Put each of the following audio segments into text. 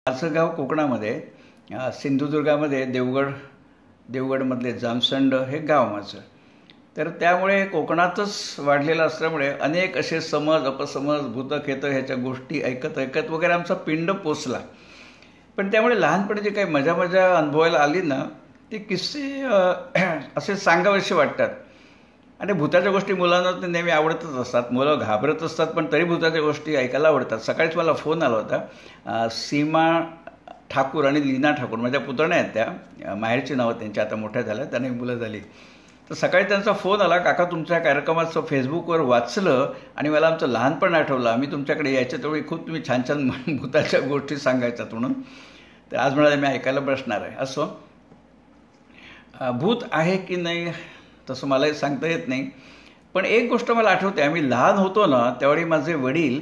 असं गाव कोकणामध्ये सिंधुदुर्गामध्ये देवगडमधले जामसंड हे गाव माझं. तर त्यामुळे कोकणातच वाढलेलं असल्यामुळे अनेक असे समज अपसमज भूतखेतं ह्याच्या गोष्टी ऐकत ऐकत वगैरे आमचा पिंड पोचला. पण त्यामुळे लहानपणी जी काही मजा मजा अनुभवायला आली ना, ती किस्से असे सांगावेसे वाटतात. आणि भूताच्या गोष्टी मुलांना तर नेहमी आवडतच असतात. मुलं घाबरत असतात पण तरी भूताच्या गोष्टी ऐकायला आवडतात. सकाळीच मला फोन आला होता. सीमा ठाकूर आणि लीना ठाकूर माझ्या पुतण्या आहेत त्या. माहेरची नावं त्यांची आता मोठ्या झाल्या, त्यांना मुलं झाली. तर सकाळी त्यांचा फोन आला, काका तुमच्या कार्यक्रमाचं फेसबुकवर वाचलं आणि मला आमचं लहानपण आठवलं. आम्ही तुमच्याकडे यायच्या तेवढी खूप तुम्ही छान छान भूताच्या गोष्टी सांगायच्यात म्हणून. तर आज म्हणाले मी ऐकायला बसणार आहे. असो, भूत आहे की नाही तसं मलाही सांगता येत नाही. पण एक गोष्ट मला आठवते, आम्ही लहान होतो ना त्यावेळी माझे वडील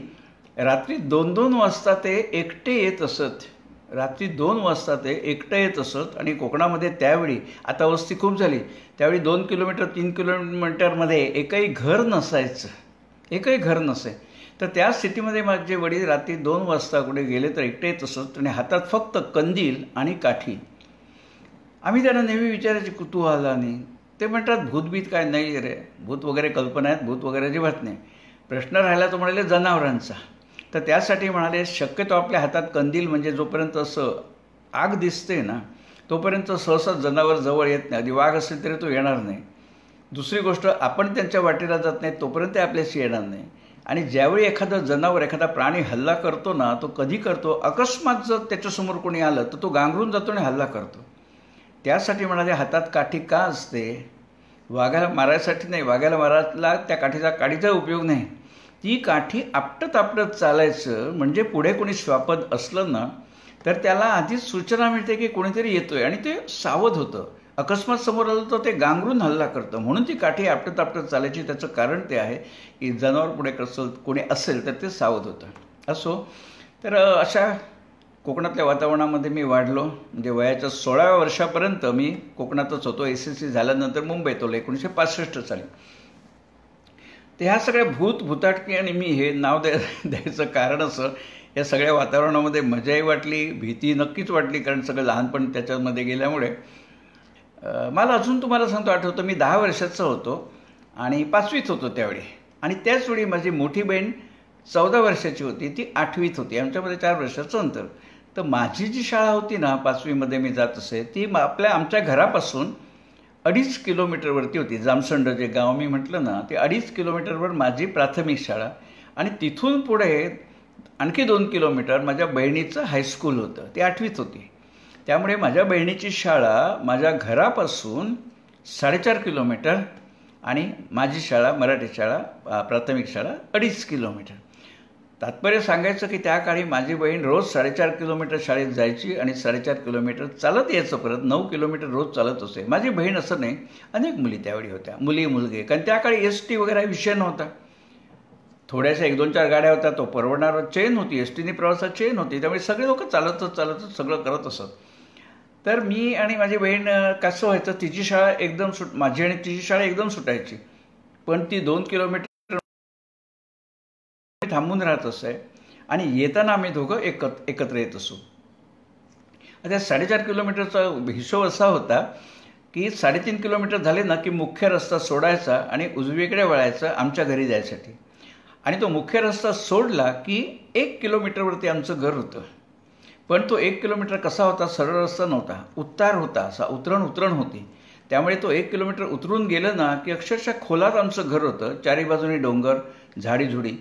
रात्री 2-2 वाजता ते एकटे येत असत. रात्री 2 वाजता ते एकटं येत असत. आणि कोकणामध्ये त्यावेळी, आता वस्ती खूप झाली, त्यावेळी 2 किलोमीटर 3 किलोमीटरमध्ये एकही घर नसायचं. एकही घर नसे. तर त्या स्थितीमध्ये माझे वडील रात्री 2 वाजता कुठे गेले तर एकटे येत असत आणि हातात फक्त कंदील आणि काठी. आम्ही त्यांना नेहमी विचारायचे कुतूहलाने. ते म्हणतात भूतबीत काय नाही रे, भूत वगैरे कल्पना आहेत, भूत वगैरे अजिबात नाही. प्रश्न राहिला तो म्हणाले जनावरांचा. तर त्यासाठी म्हणाले शक्यतो आपल्या हातात कंदील म्हणजे जोपर्यंत असं आग दिसते ना तोपर्यंत सहसा जनावर जवळ येत नाही. आधी वाघ असेल तरी तो येणार नाही. दुसरी गोष्ट, आपण त्यांच्या वाटेला जात नाही तोपर्यंत ते आपल्याशी येणार नाही. आणि ज्यावेळी एखादं जनावर, एखादा प्राणी हल्ला करतो ना, तो कधी करतो, अकस्मात जर त्याच्यासमोर कोणी आलं तर तो गांगरून जातो आणि हल्ला करतो. त्यासाठी म्हणाले हातात काठी का असते? वाघाला मारायसाठी नाही, वाघाला मारायला त्या काठीचा उपयोग नाही. ती काठी आपटत आपटत चालायचं, म्हणजे पुढे कोणी श्वापद असलं ना तर त्याला आधीच सूचना मिळते की कोणीतरी येतोय आणि ते सावध होतं. अकस्मात समोर आलं तर ते गांगरून हल्ला करतं. म्हणून ती काठी आपटत आपटत चालायची. त्याचं कारण ते आहे की जनावर पुढे कसं कोणी असेल तर ते सावध होतं. असो, तर अशा कोकणातल्या वातावरणामध्ये मी वाढलो. म्हणजे वयाच्या 16व्या वर्षापर्यंत मी कोकणातच होतो. SSC झाल्यानंतर मुंबईत आलो 1965 साली. तर ह्या सगळ्या भूताटकी आणि मी हे नाव द्यायचं कारण असं, या सगळ्या वातावरणामध्ये मजाही वाटली, भीती नक्कीच वाटली, कारण सगळं लहानपण त्याच्यामध्ये गेल्यामुळे. मला अजून तुम्हाला सांगतो आठवतं, मी 10 वर्षाचा होतो आणि 5वीत होतो त्यावेळी. आणि त्याचवेळी माझी मोठी बहीण 14 वर्षाची होती, ती 8वीत होती. आमच्यामध्ये 4 वर्षाचं अंतर. तर माझी जी शाळा होती ना 5वीमध्ये मी जात असे, ती आमच्या घरापासून 2.5 किलोमीटरवरती होती. जामसंड जे गाव मी म्हटलं ना, ते 2.5 किलोमीटरवर माझी प्राथमिक शाळा. आणि तिथून पुढे आणखी 2 किलोमीटर माझ्या बहिणीचं हायस्कूल होतं. ती 8वीत होती. त्यामुळे माझ्या बहिणीची शाळा माझ्या घरापासून 4.5 किलोमीटर आणि माझी शाळा, मराठी शाळा, प्राथमिक शाळा 2.5 किलोमीटर. तात्पर्य सांगायचं की त्या काळी माझी बहीण रोज 4.5 किलोमीटर शाळेत जायची आणि 4.5 किलोमीटर चालत यायचं, परत 9 किलोमीटर रोज चालत असे. माझी बहीण असं नाही, अनेक मुली त्यावेळी होत्या, मुली मुलगे. कारण त्या काळी ST वगैरे विषय नव्हता. थोड्याशा 1-2-4 गाड्या होत्या, तो परवडणारा चेन होती, STने प्रवासात चेन होती. त्यामुळे सगळे लोक चालतच सगळं करत असत. तर मी आणि माझी बहीण कसं व्हायचं, तिची शाळा एकदम माझी आणि तिची शाळा एकदम सुटायची. पण ती 2 किलोमीटर थांबून राहत असे आणि येताना आम्ही दोघं एकत्र येत असू. आता 4.5 किलोमीटरचा हिशोब असा होता की 3.5 किलोमीटर झाले ना की मुख्य रस्ता सोडायचा आणि उजवीकडे वळायचं आमच्या घरी जायसाठी. आणि तो मुख्य रस्ता सोडला की 1 किलोमीटरवरती आमचं घर होतं. पण तो 1 किलोमीटर कसा होता, सरळ रस्ता नव्हता, उतार होता, असा उतरण होती. त्यामुळे तो 1 किलोमीटर उतरून गेलं ना की अक्षरशः खोलात आमचं घर होतं. चारी बाजूनी डोंगर, झाडीझुडी.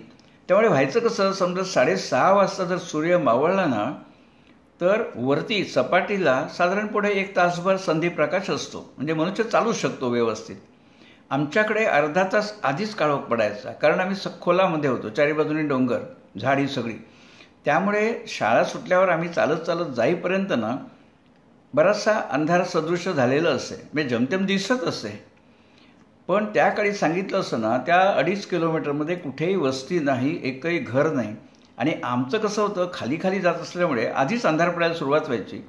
त्यामुळे व्हायचं कसं, समजा 6:30 वाजता जर सूर्य मावळला ना तर वरती सपाटीला साधारण पुढे 1 तासभर संधिप्रकाश असतो, म्हणजे मनुष्य चालू शकतो व्यवस्थित. आमच्याकडे अर्धा तास आधीच काळोख पडायचा, कारण आम्ही खोलामध्ये होतो, चारी बाजूनी डोंगर, झाडी सगळी. त्यामुळे शाळा सुटल्यावर आम्ही चालत जाईपर्यंत ना बराचसा अंधार सदृश्य झालेलं असे, म्हणजे जमतेम दिसत असे. पण त्या काळी सांगितलं असं ना, त्या 2.5 किलोमीटरमध्ये कुठेही वस्ती नाही, एकही घर नाही. आणि आमचं कसं होतं, खाली जात असल्यामुळे आधीच अंधार पडायला सुरुवात व्हायची.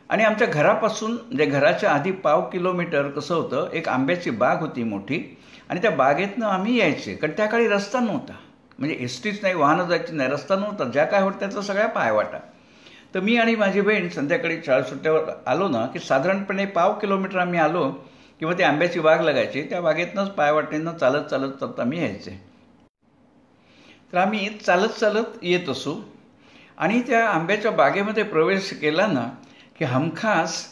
आणि आमच्या घरापासून, म्हणजे घराच्या आधी 1/2 किलोमीटर कसं होतं, एक आंब्याची बाग होती मोठी. आणि त्या बागेतनं आम्ही यायचे, कारण त्या काळी रस्ता नव्हता, म्हणजे STच नाही, वाहनं जायची नाही, रस्ता नव्हता. ज्या काय होत्या त्याचा सगळ्या पायवाटा. तर मी आणि माझी बहीण संध्याकाळी शाळा सुट्ट्यावर आलो ना की साधारणपणे 1/2 किलोमीटर आम्ही आलो किंवा ती आंब्याची बाग लागायची, त्या बागेतनंच पायवाटेनं चालत चालत चालत आम्ही यायचे. तर आम्ही चालत चालत येत असू आणि त्या आंब्याच्या बागेमध्ये प्रवेश केला ना की हमखास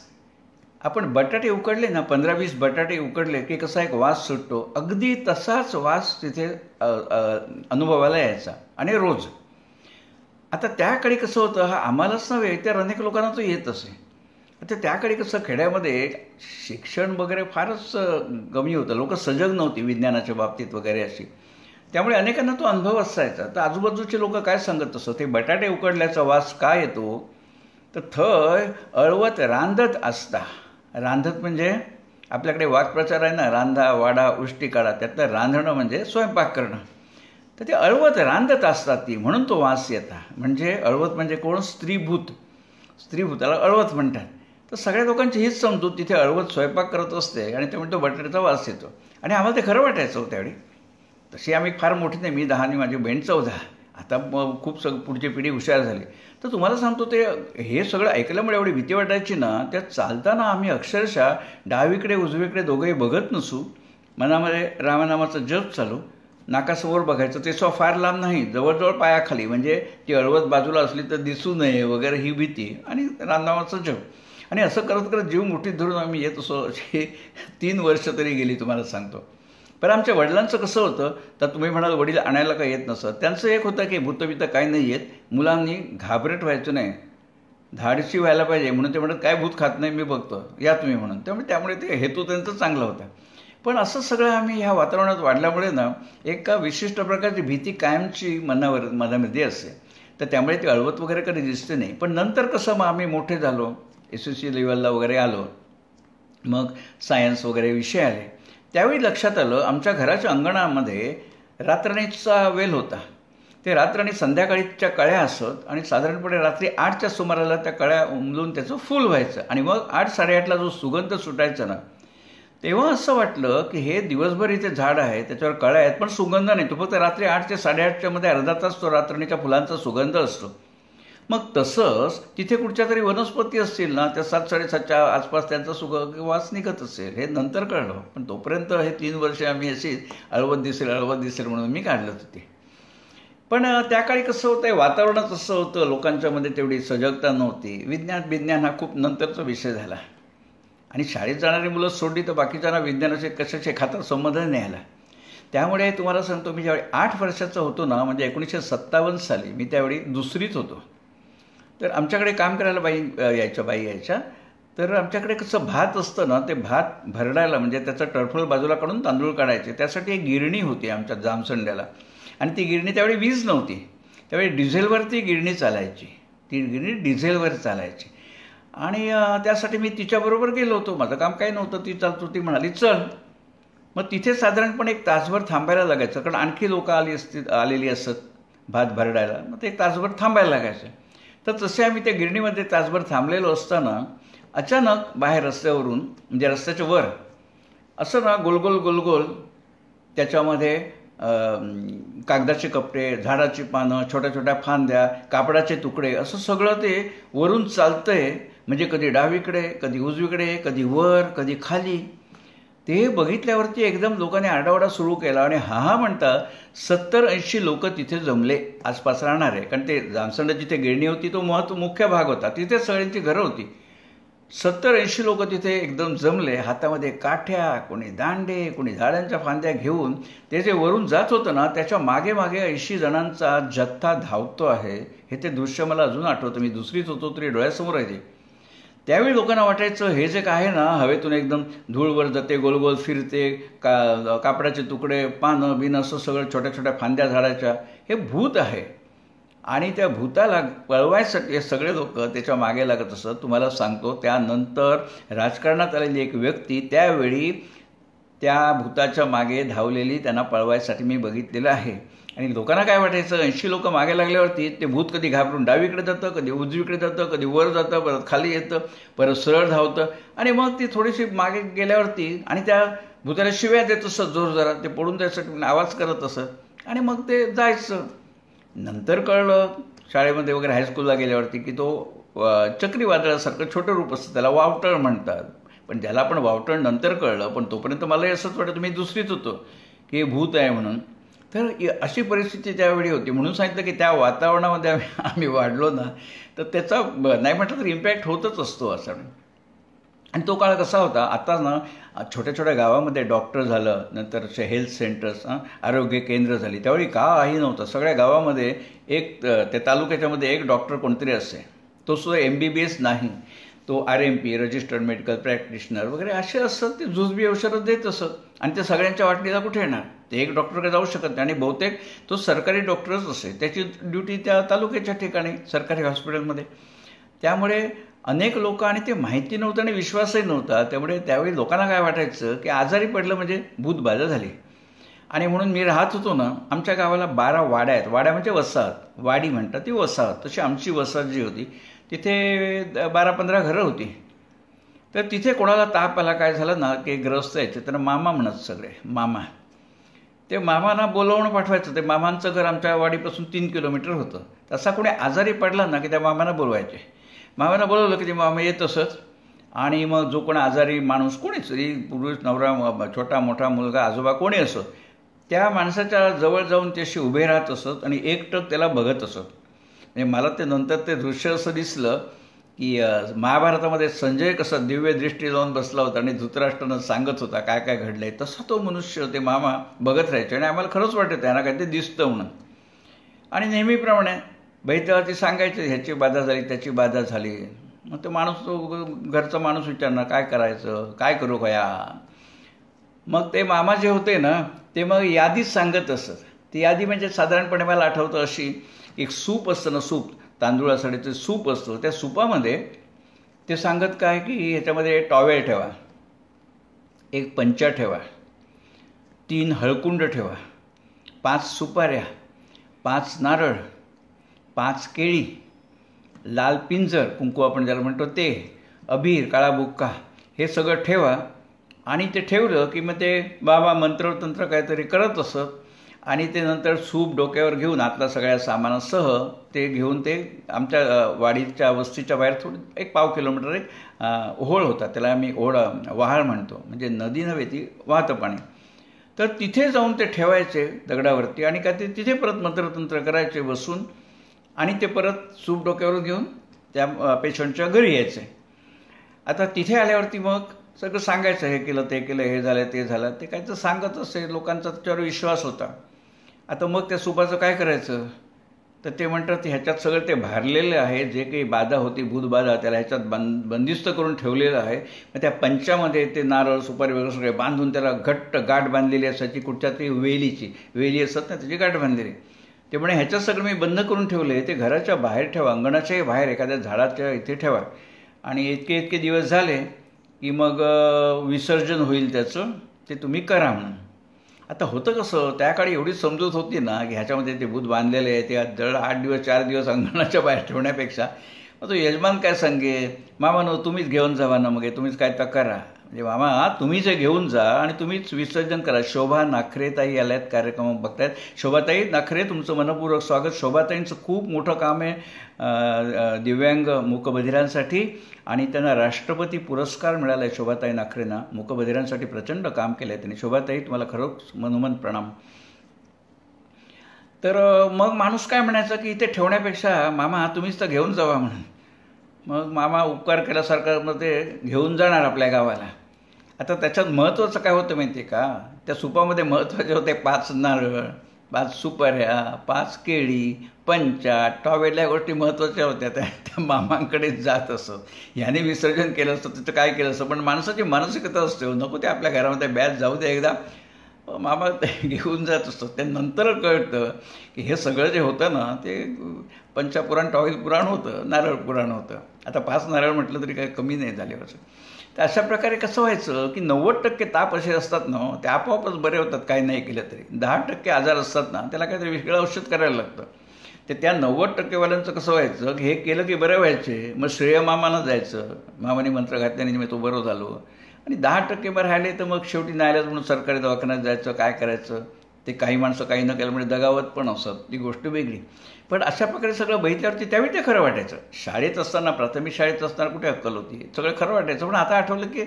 आपण बटाटे उकडले ना, 15-20 बटाटे उकडले की कसा एक वास सुटतो, अगदी तसाच वास तिथे अनुभवायला यायचा आणि रोज. आता त्याकडे कसं होतं, हा आम्हालाच नव्हे तर अनेक लोकांना तो येत असे. आता त्याकडे कसं खेड्यामध्ये शिक्षण वगैरे फारच कमी होतं, लोक सजग नव्हती विज्ञानाच्या बाबतीत वगैरे अशी, त्यामुळे अनेकांना तो अनुभव असायचा. तर आजूबाजूचे लोक काय सांगत असत, ते बटाटे उकडल्याचा वास का येतो, तर थंय अळवत रांधत असता. रांधत म्हणजे आपल्याकडे वाक्प्रचार आहे ना, रांधा वाडा उष्टी काढा, त्यातलं रांधणं म्हणजे स्वयंपाक करणं. तर ते अळवत रांधत असतात ती, म्हणून तो वास येता. म्हणजे अळवत म्हणजे कोण, स्त्रीभूत, स्त्रीभूताला अळवत म्हणतात. तर सगळ्या लोकांची हीच समजूत, तिथे अळवत स्वयंपाक करत असते आणि त्यामुळे तो बटाट्याचा वास येतो. आणि आम्हाला ते खरं वाटायचं त्यावेळी. तशी आम्ही फार मोठी नाही, मी 10 आणि माझी बहीण 14. आता खूप पुढची पिढी हुशार झाली. तर तुम्हाला सांगतो, ते हे सगळं ऐकल्यामुळे एवढी भीती वाटायची ना, त्या चालताना आम्ही अक्षरशः डावीकडे उजवीकडे दोघंही बघत नसू, मनामध्ये रामनामाचं जप चालू, नाकासमोर बघायचं, ते सो फार लांब नाही, जवळजवळ पायाखाली, म्हणजे ती अळवत बाजूला असली तर दिसू नये वगैरे ही भीती, आणि रामनामाचं जप. आणि असं करत करत जीव मुठीत धरून आम्ही येत असो. अशी 3 वर्ष तरी गेली तुम्हाला सांगतो. पण आमच्या वडिलांचं कसं होतं, तर तुम्ही म्हणाल वडील आणायला काय येत नसतं, त्यांचं एक होतं की भूतबित काही नाही येत, मुलांनी घाबरट व्हायचं नाही, धाडशी व्हायला पाहिजे, म्हणून ते म्हणत काय भूत खात नाही मी बघतो, या तुम्ही म्हणून. त्यामुळे ते हेतू त्यांचा चांगला होता. पण असं सगळं आम्ही ह्या वातावरणात वाढल्यामुळे ना, एक विशिष्ट प्रकारची भीती कायमची मनामध्ये असते. तर त्यामुळे ती अळवत वगैरे कधी दिसते नाही. पण नंतर कसं मग आम्ही मोठे झालो, SSC लेवलला वगैरे आलो, मग सायन्स वगैरे विषय आले, त्यावेळी लक्षात आलं आमच्या घराच्या अंगणामध्ये रातराणीचा वेल होता. ते रातराणी संध्याकाळीच्या कळ्या असत आणि साधारणपणे रात्री 8च्या सुमाराला त्या कळ्या उमलून त्याचं फूल व्हायचं आणि मग 8-8:30ला जो सुगंध सुटायचा ना, तेव्हा असं वाटलं की हे दिवसभर इथे झाड आहे, त्याच्यावर कळ्या आहेत, पण सुगंध नाही. तो फक्त रात्री 8 ते 8:30च्या मध्ये अर्धा तास तो रातराणीच्या फुलांचा सुगंध असतो. मग तसंच तिथे कुठच्या तरी वनस्पती असतील ना, त्या 7-7:30च्या आसपास त्यांचा वास निघत असेल, हे नंतर कळलं. पण तोपर्यंत हे 3 वर्ष आम्ही अशी अळवत दिसेल म्हणून मी काढलं होते. पण त्या काळी कसं होतं, वातावरणच असं होतं, लोकांच्यामध्ये तेवढी सजगता नव्हती. विज्ञान हा खूप नंतरचा विषय झाला आणि शाळेत जाणारी मुलं सोडली तर बाकीच्यांना विज्ञानाचे कशाचे खातर संबंध नाही आला. त्यामुळे तुम्हाला सांगतो, मी ज्यावेळी 8 वर्षाचा होतो ना, म्हणजे 1957 साली, मी त्यावेळी 2रीत होतो. तर आमच्याकडे काम करायला बाई यायच्या. तर आमच्याकडे कसं भात असतं ना, ते भात भरडायला म्हणजे त्याचं टरफल बाजूला काढून तांदूळ काढायचे, त्यासाठी एक गिरणी होती आमच्या जामसंड्याला. आणि ती गिरणी त्यावेळी वीज नव्हती, त्यावेळी डिझेलवर ती गिरणी चालायची. ती गिरणी डिझेलवर चालायची आणि त्यासाठी मी तिच्याबरोबर गेलो होतो. माझं काम काही नव्हतं, ती चालतो, ती म्हणाली चल. मग तिथे साधारणपणे 1 तासभर थांबायला लागायचं, कारण आणखी लोक आलेली असत भात भरडायला. मग ते 1 तासभर थांबायला लागायचं. तर तसे आम्ही त्या गिरणीमध्ये तासभर थांबलेलो असताना अचानक बाहेर रस्त्यावरून, म्हणजे रस्त्याच्या वर असं ना गोलगोल त्याच्यामध्ये कागदाचे कपडे, झाडाची पानं, छोट्या छोट्या फांद्या, कापडाचे तुकडे, असं सगळं ते वरून चालतंय. म्हणजे कधी डावीकडे, कधी उजवीकडे, कधी वर, कधी खाली. ते बघितल्यावरती एकदम लोकांनी आरडाओरडा सुरू केला आणि हा म्हणता 70-80 लोक तिथे जमले आसपास राहणारे. कारण ते जामसंड जिथे गिरणी होती तो मुख्य भाग होता, तिथे सगळ्यांची घरं होती. 70-80 लोक तिथे एकदम जमले, हातामध्ये काठ्या, कोणी दांडे, कोणी झाडांच्या फांद्या घेऊन. ते जे वरून जात होतं ना, त्याच्या मागे मागे 80 जणांचा जथ्था धावतो आहे. हे ते दृश्य मला अजून आठवतं. मी 2रीत होतो तरी डोळ्यासमोर आहे. त्यावेळी लोकांना वाटायचं हे जे काय आहे ना, हवेतून एकदम धूळवर जाते, गोलगोल फिरते, कापडाचे तुकडे, पानं बिनं, असं सगळं छोट्या छोट्या फांद्या झाडाच्या, हे भूत आहे. आणि त्या भूताला पळवायसाठी हे सगळे लोक त्याच्या मागे लागत असत. तुम्हाला सांगतो, त्यानंतर राजकारणात आलेली एक व्यक्ती त्यावेळी त्या भूताच्या मागे धावलेली त्यांना पळवायसाठी मी बघितलेलं आहे. आणि लोकांना काय वाटायचं, 80 लोक मागे लागल्यावरती ते भूत कधी घाबरून डावीकडे जातं, कधी उजवीकडे जातं, कधी वर जातं, परत खाली येतं, परत सरळ धावतं. आणि मग ती थोडीशी मागे गेल्यावरती आणि त्या भूताला शिव्या देत असत जोर जरा, ते पडून त्यासाठी आवाज करत असत आणि मग ते जायचं. नंतर कळलं शाळेमध्ये वगैरे हायस्कूलला गेल्यावरती की तो चक्रीवादळासारखं छोटं रूप असतं, त्याला वावटळ म्हणतात. पण ज्याला आपण वावटळ नंतर कळलं, पण तोपर्यंत मलाही असंच वाटतं मी दुसरीच होतो की हे भूत आहे म्हणून. तर अशी परिस्थिती त्यावेळी होती. म्हणून सांगितलं की त्या वातावरणामध्ये आम्ही वाढलो ना, तर त्याचा नाही म्हटलं तर इम्पॅक्ट होतच असतो असं. आणि तो काळ कसा होता, आता ना छोट्या छोट्या गावामध्ये डॉक्टर झालं, नंतर हेल्थ सेंटर्स, आरोग्य केंद्र झाली. त्यावेळी काही नव्हतं. सगळ्या गावामध्ये एक त्या तालुक्याच्यामध्ये एक डॉक्टर कोणतरी असे. तो सुद्धा MBBS नाही, तो RMP रजिस्टर्ड मेडिकल प्रॅक्टिशनर वगैरे असे असत. ते जुजबी औषधं देत असत आणि ते सगळ्यांच्या वाटणीला कुठे येणार. ते एक डॉक्टरकडे जाऊ शकत नाही आणि बहुतेक तो सरकारी डॉक्टरच असे. त्याची ड्युटी त्या तालुक्याच्या ठिकाणी सरकारी हॉस्पिटलमध्ये. त्यामुळे अनेक लोक, आणि ते माहिती नव्हतं आणि विश्वासही नव्हता. त्यामुळे त्यावेळी लोकांना काय वाटायचं की आजारी पडलं म्हणजे भूतबाधा झाली. आणि म्हणून मी राहत होतो ना, आमच्या गावाला 12 वाड्या आहेत. वाड्या म्हणजे वसाहत, वाडी म्हणतात ती वसाहत. तशी आमची वसाहत जी होती तिथे 12-15 घरं होती. तर तिथे कोणाला ताप आला, काय झालं ना, की ग्रस्त यायचे, त्यांना मामा म्हणत सगळे, मामा. ते मामांना बोलवणं पाठवायचं. ते मामांचं घर आमच्या वाडीपासून 3 किलोमीटर होतं. तसा कोणी आजारी पडला ना की त्या मामांना बोलवायचे. मामांना बोलवलं की ते मामा येत असत. आणि मग जो कोण आजारी माणूस, कोणी स्त्री पुरुष नवरा छोटा मोठा मुलगा आजोबा कोणी असो, त्या माणसाच्या जवळ जाऊन त्याशी उभे राहत असत आणि एकटक त्याला बघत असत. म्हणजे मला ते नंतर ते दृश्य असं दिसलं की महाभारतामध्ये संजय कसं दिव्य दृष्टी लावून बसला होता आणि धृतराष्ट्रानं सांगत होता काय काय घडलंय, तसा तो मनुष्य ते मामा बघत राहायचे. आणि आम्हाला खरंच वाटतं त्यांना काय ते दिसतं म्हणून. आणि नेहमीप्रमाणे बैतावरती सांगायचे ह्याची बाधा झाली, त्याची बाधा झाली. मग तो माणूस, तो घरचा माणूस विचारणार काय करायचं, काय करू कया. मग ते मामा जे होते ना, ते मग यादीच सांगत असत. ती यादी म्हणजे साधारणपणे मला आठवतं अशी, एक सूप असतं ना, सूप तांदूळासाठीचं सूप असतं. त्या सुपामध्ये ते सांगत काय की ह्याच्यामध्ये टॉवेल ठेवा, एक पंचा ठेवा, 3 हळकुंड ठेवा, 5 सुपाऱ्या, 5 नारळ, 5 केळी, लाल पिंजर, कुंकू आपण ज्याला म्हणतो ते, अबीर, काळा बुक्का, हे सगळं ठेवा. आणि ते ठेवलं की मग ते बाबा मंत्रतंत्र काहीतरी करत असत. आणि ते नंतर सूप डोक्यावर घेऊन आतला सगळ्या सामानासह ते घेऊन ते आमच्या वाडीच्या वस्तीच्या बाहेर थोडी एक 1/2 किलोमीटर एक ओहोळ होता, त्याला आम्ही वहाळ म्हणतो, म्हणजे नदी नव्हे ती वाहतं पाणी. तर तिथे जाऊन ते ठेवायचे दगडावरती आणि काय ते तिथे परत मंत्रतंत्र करायचे बसून. आणि ते परत सूप डोक्यावर घेऊन त्या पेशंटच्या घरी यायचे. आता तिथे आल्यावरती मग सगळं सांगायचं, हे केलं ते केलं, हे झालं ते झालं, ते काय तर सांगत असे. लोकांचा त्याच्यावर विश्वास होता. आता मग त्या सुपाचं काय करायचं, तर ते म्हणतात ह्याच्यात सगळं ते भारलेलं आहे, जे काही बाधा होती भूतबाधा त्याला ह्याच्यात बंदिस्त करून ठेवलेलं आहे. मग त्या पंचामध्ये ते नारळ सुपारी वगैरे सगळे बांधून त्याला घट्ट गाठ बांधलेली असायची, कुठच्या तरी वेली असत ना, त्याची गाठ बांधलेली. ते म्हणे ह्याच्यात सगळं मी बंद करून ठेवले, ते घराच्या बाहेर ठेवा, अंगणाच्याही बाहेर एखाद्या झाडाच्या इथे ठेवा. आणि इतके दिवस झाले की मग विसर्जन होईल त्याचं, ते तुम्ही करा म्हणून. आता होतं कसं, त्या काळी एवढी समजूत होती ना की ह्याच्यामध्ये ते भूत बांधलेले आहे, ते जड 8 दिवस 4 दिवस अंगणाच्या बाहेर ठेवण्यापेक्षा मग तो यजमान काय सांगे, मामा नो तुम्हीच घेऊन जावा ना, मग तुम्हीच काय तर करा. म्हणजे मामा तुम्हीच हे घेऊन जा आणि तुम्हीच विसर्जन करा. शोभा नाखरेताई आल्यात, कार्यक्रम बघतायत. शोभाताई नाखरे, तुमचं मनपूर्वक स्वागत. शोभाताईंचं खूप मोठं काम आहे दिव्यांग मूकबधिरांसाठी आणि त्यांना राष्ट्रपती पुरस्कार मिळाला आहे शोभाताई नाखरेंना. मूकबधिरांसाठी प्रचंड काम केलं आहे त्यांनी. शोभाताई तुम्हाला खरंच मनोमन प्रणाम. तर मग माणूस काय म्हणायचा की इथे ठेवण्यापेक्षा मामा तुम्हीच तर घेऊन जावा म्हणून. मग मामा उपकार केल्यासारखं मग ते घेऊन जाणार आपल्या गावाला. आता त्याच्यात महत्त्वाचं काय होतं माहिती आहे का, त्या सुपामध्ये महत्त्वाचे होते 5 नारळ, 5 सुपाऱ्या, 5 केळी, पंचा, टॉवेल, या गोष्टी महत्त्वाच्या होत्या. त्या मामांकडेच जात असत. ह्याने विसर्जन केलं असतं, तिथं काय केलं असतं. पण माणसाची मानसिकता असते, नको ते आपल्या घरामध्ये बॅच जाऊ दे एकदा, मामा ते घेऊन जात असतो. त्यानंतर कळतं की हे सगळं जे होतं ना ते पंचापुराण, टॉवेल पुराण होतं, नारळ पुराण होतं. आता 5 नारळ म्हटलं तरी काही कमी नाही झाले असं. तर अशा प्रकारे कसं व्हायचं की 90% ताप असे असतात ना, ते आपोआपच बरे होतात काही नाही केलं तरी. 10% आजार असतात ना, त्याला काहीतरी वेगळं औषध करायला लागतं. तर त्या 90% कसं व्हायचं की हे केलं की बरं व्हायचे. मग श्रेय मामानं जायचं, मामाने मंत्र घातल्याने मी तो बरं झालो. आणि 10% राहिले तर मग शेवटी न्यायालयात म्हणून सरकारी दवाखान्यात जायचं, काय करायचं. ते काही माणसं काही न केल्यामुळे दगावत पण असत, ती गोष्ट वेगळी. पण अशा प्रकारे सगळं बघितल्यावरती त्यावेळी ते खरं वाटायचं. शाळेत असताना, प्राथमिक शाळेत असताना कुठे अक्कल होती, सगळं खरं वाटायचं. पण आता आठवलं की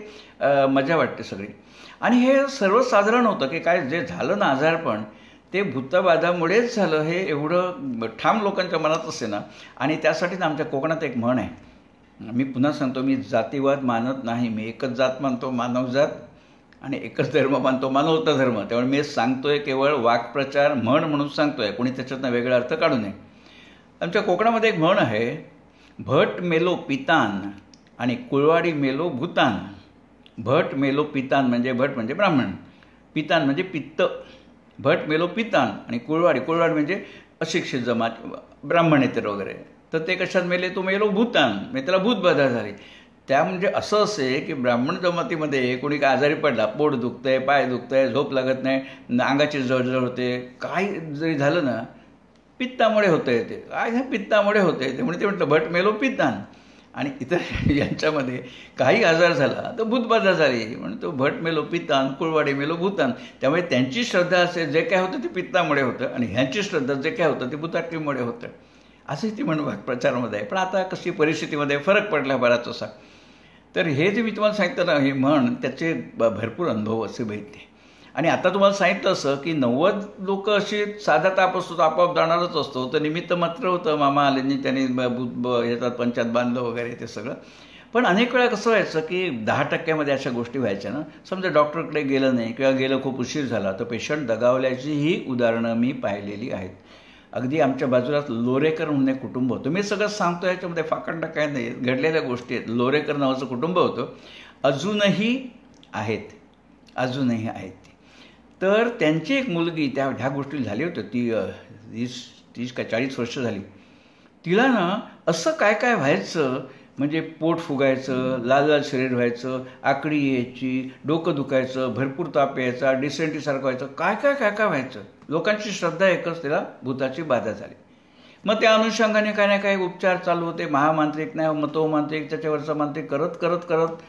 मजा वाटते सगळी. आणि हे सर्वसाधारण होतं की काय जे झालं ना आजारपण, ते भूतबाधामुळेच झालं हे एवढं ठाम लोकांच्या मनात असते ना. आणि त्यासाठीच आमच्या कोकणात एक म्हण आहे, मी पुन्हा सांगतो, मी जातीवाद मानत नाही, मी एकच जात मानतो मानवजात, आणि एकच धर्म मानतो मानवता धर्म. त्यामुळे मी सांगतोय केवळ वाक्प्रचार म्हण म्हणून सांगतोय, कोणी त्याच्यातनं वेगळा अर्थ काढू नये. आमच्या कोकणामध्ये एक म्हण आहे, भट मेलो पितान आणि कुळवाडी मेलो भूतान. भट मेलो पितान म्हणजे भट म्हणजे ब्राह्मण, पितान म्हणजे पित्त. भट मेलो पितान आणि कुळवाडी म्हणजे अशिक्षित जमात, ब्राह्मणेतर वगैरे. तर ते कशात मेले, तो मेलो भूतान, म्हणजे त्याला भूतबाधा झाली. त्या म्हणजे असं असे की ब्राह्मण जमातीमध्ये कोणी काय आजारी पडला, पोट दुखतंय, पाय दुखतंय, झोप लागत नाही, अंगाची जळजळ होते, काय जरी झालं ना, पित्तामुळे होतं आहे. ते काय ह्या पित्तामुळे होतं आहे ते, म्हणजे ते म्हटलं भट मेलो पित्तान. आणि इतर यांच्यामध्ये काही आजार झाला तर भूतबाधा झाली, म्हणून तो भट मेलो पित्तान, कुळवाडी मेलो भूतान. त्यामुळे त्यांची श्रद्धा असे जे काय होतं ते पित्तामुळे होतं, आणि ह्यांची श्रद्धा जे काय होतं ते भूताटकीमुळे होतं, असंही ती म्हणून वाक्प्रचारामध्ये आहे. पण आता कशी परिस्थितीमध्ये फरक पडला बराच असा. तर हे जे मी तुम्हाला सांगितलं ना, हे म्हण त्याचे भरपूर अनुभव असे बघितले. आणि आता तुम्हाला सांगितलं असं की 90 लोक अशी साधा ताप असतो, आपोआप जाणारच असतो. तर निमित्त मात्र होतं, मामा आलेनी त्यांनी ह्याच्यात पंचायत बांधलं वगैरे ते सगळं. पण अनेक वेळा कसं व्हायचं की 10% अशा गोष्टी व्हायच्या ना. समजा डॉक्टरकडे गेलं नाही किंवा गेलं खूप उशीर झाला तर पेशंट दगावल्याचीही उदाहरणं मी पाहिलेली आहेत. अगदी आमच्या बाजूलाच लोरेकर म्हणून एक कुटुंब होतं. मी सगळं सांगतो याच्यामध्ये फाकांडा काय नाही, घडलेल्या गोष्टी आहेत. लोरेकर नावाचं कुटुंब होतं, अजूनही आहेत, अजूनही आहेत. तर त्यांची एक मुलगी ह्या गोष्टी झाली होती, ती 30 का 40 वर्ष झाली. तिला ना असं काय काय व्हायचं, म्हणजे पोट फुगायचं, लाल लाल शरीर व्हायचं, आकडी यायची, डोकं दुखायचं, भरपूर ताप यायचा, डिसेंट्रीसारखं व्हायचं, काय काय काय काय व्हायचं. लोकांची श्रद्धा एकच, तिला भूताची बाधा झाली. मग त्या अनुषंगाने काय ना काय उपचार चालू होते, महामांत्रिक नाही मतोमांत्रिक, त्याच्यावरचा मांत्रिक करत करत करत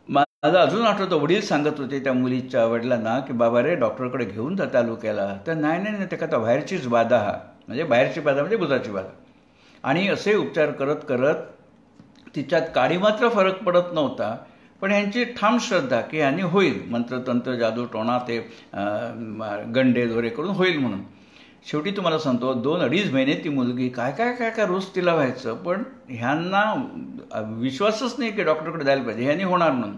माझं अजून आठवतं, वडील सांगत होते त्या मुलीच्या वडिलांना की बाबा रे डॉक्टरकडे घेऊन जा तालुक्याला. तर नाही नाही नाही, ते का बाहेरचीच बाधा, हा म्हणजे बाहेरची बाधा म्हणजे भूताची बाधा. आणि असे उपचार करत करत तिच्यात काडी मात्र फरक पडत नव्हता. पण यांची ठाम श्रद्धा की यांनी होईल, मंत्रतंत्र जादू टोणा ते गंडे दोरे करून होईल म्हणून. शेवटी तुम्हाला सांगतो 2-2.5 महिने ती मुलगी काय काय काय काय रोज तिला व्हायचं. पण ह्यांना विश्वासच नाही की डॉक्टरकडे जायला पाहिजे, ह्यांनी होणार म्हणून.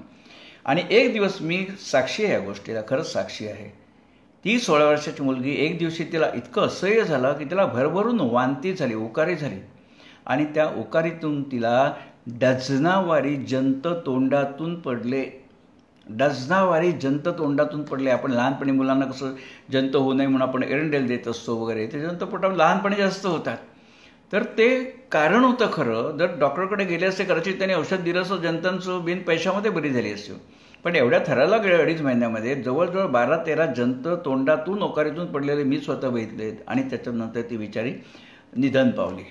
आणि एक दिवस मी साक्षी आहे या गोष्टीला, खरंच साक्षी आहे. ती 16 वर्षाची मुलगी, एक दिवशी तिला इतकं असह्य झालं की तिला भरभरून वांती झाली, उकारी झाली. आणि त्या उकारीतून तिला डझनावारी जंत तोंडातून पडले, डझनावारी जंत तोंडातून पडले. आपण लहानपणी मुलांना कसं जंत होऊ नये म्हणून आपण एरंडेल देत असतो वगैरे, ते जंत पोटात लहानपणी जास्त होतात. तर ते कारण होतं खरं. जर डॉक्टरकडे गेले असते, कदाचित त्यांनी औषध दिलं असं, जंतांचं बिन पैशामध्ये बरी झाली असते. पण एवढ्या थराला गेल्या 2.5 महिन्यामध्ये जवळजवळ 12-13 जंत तोंडातून ओकारीतून पडलेले मी स्वतः बघितलेत. आणि त्याच्यानंतर ती बिचारी निधन पावली.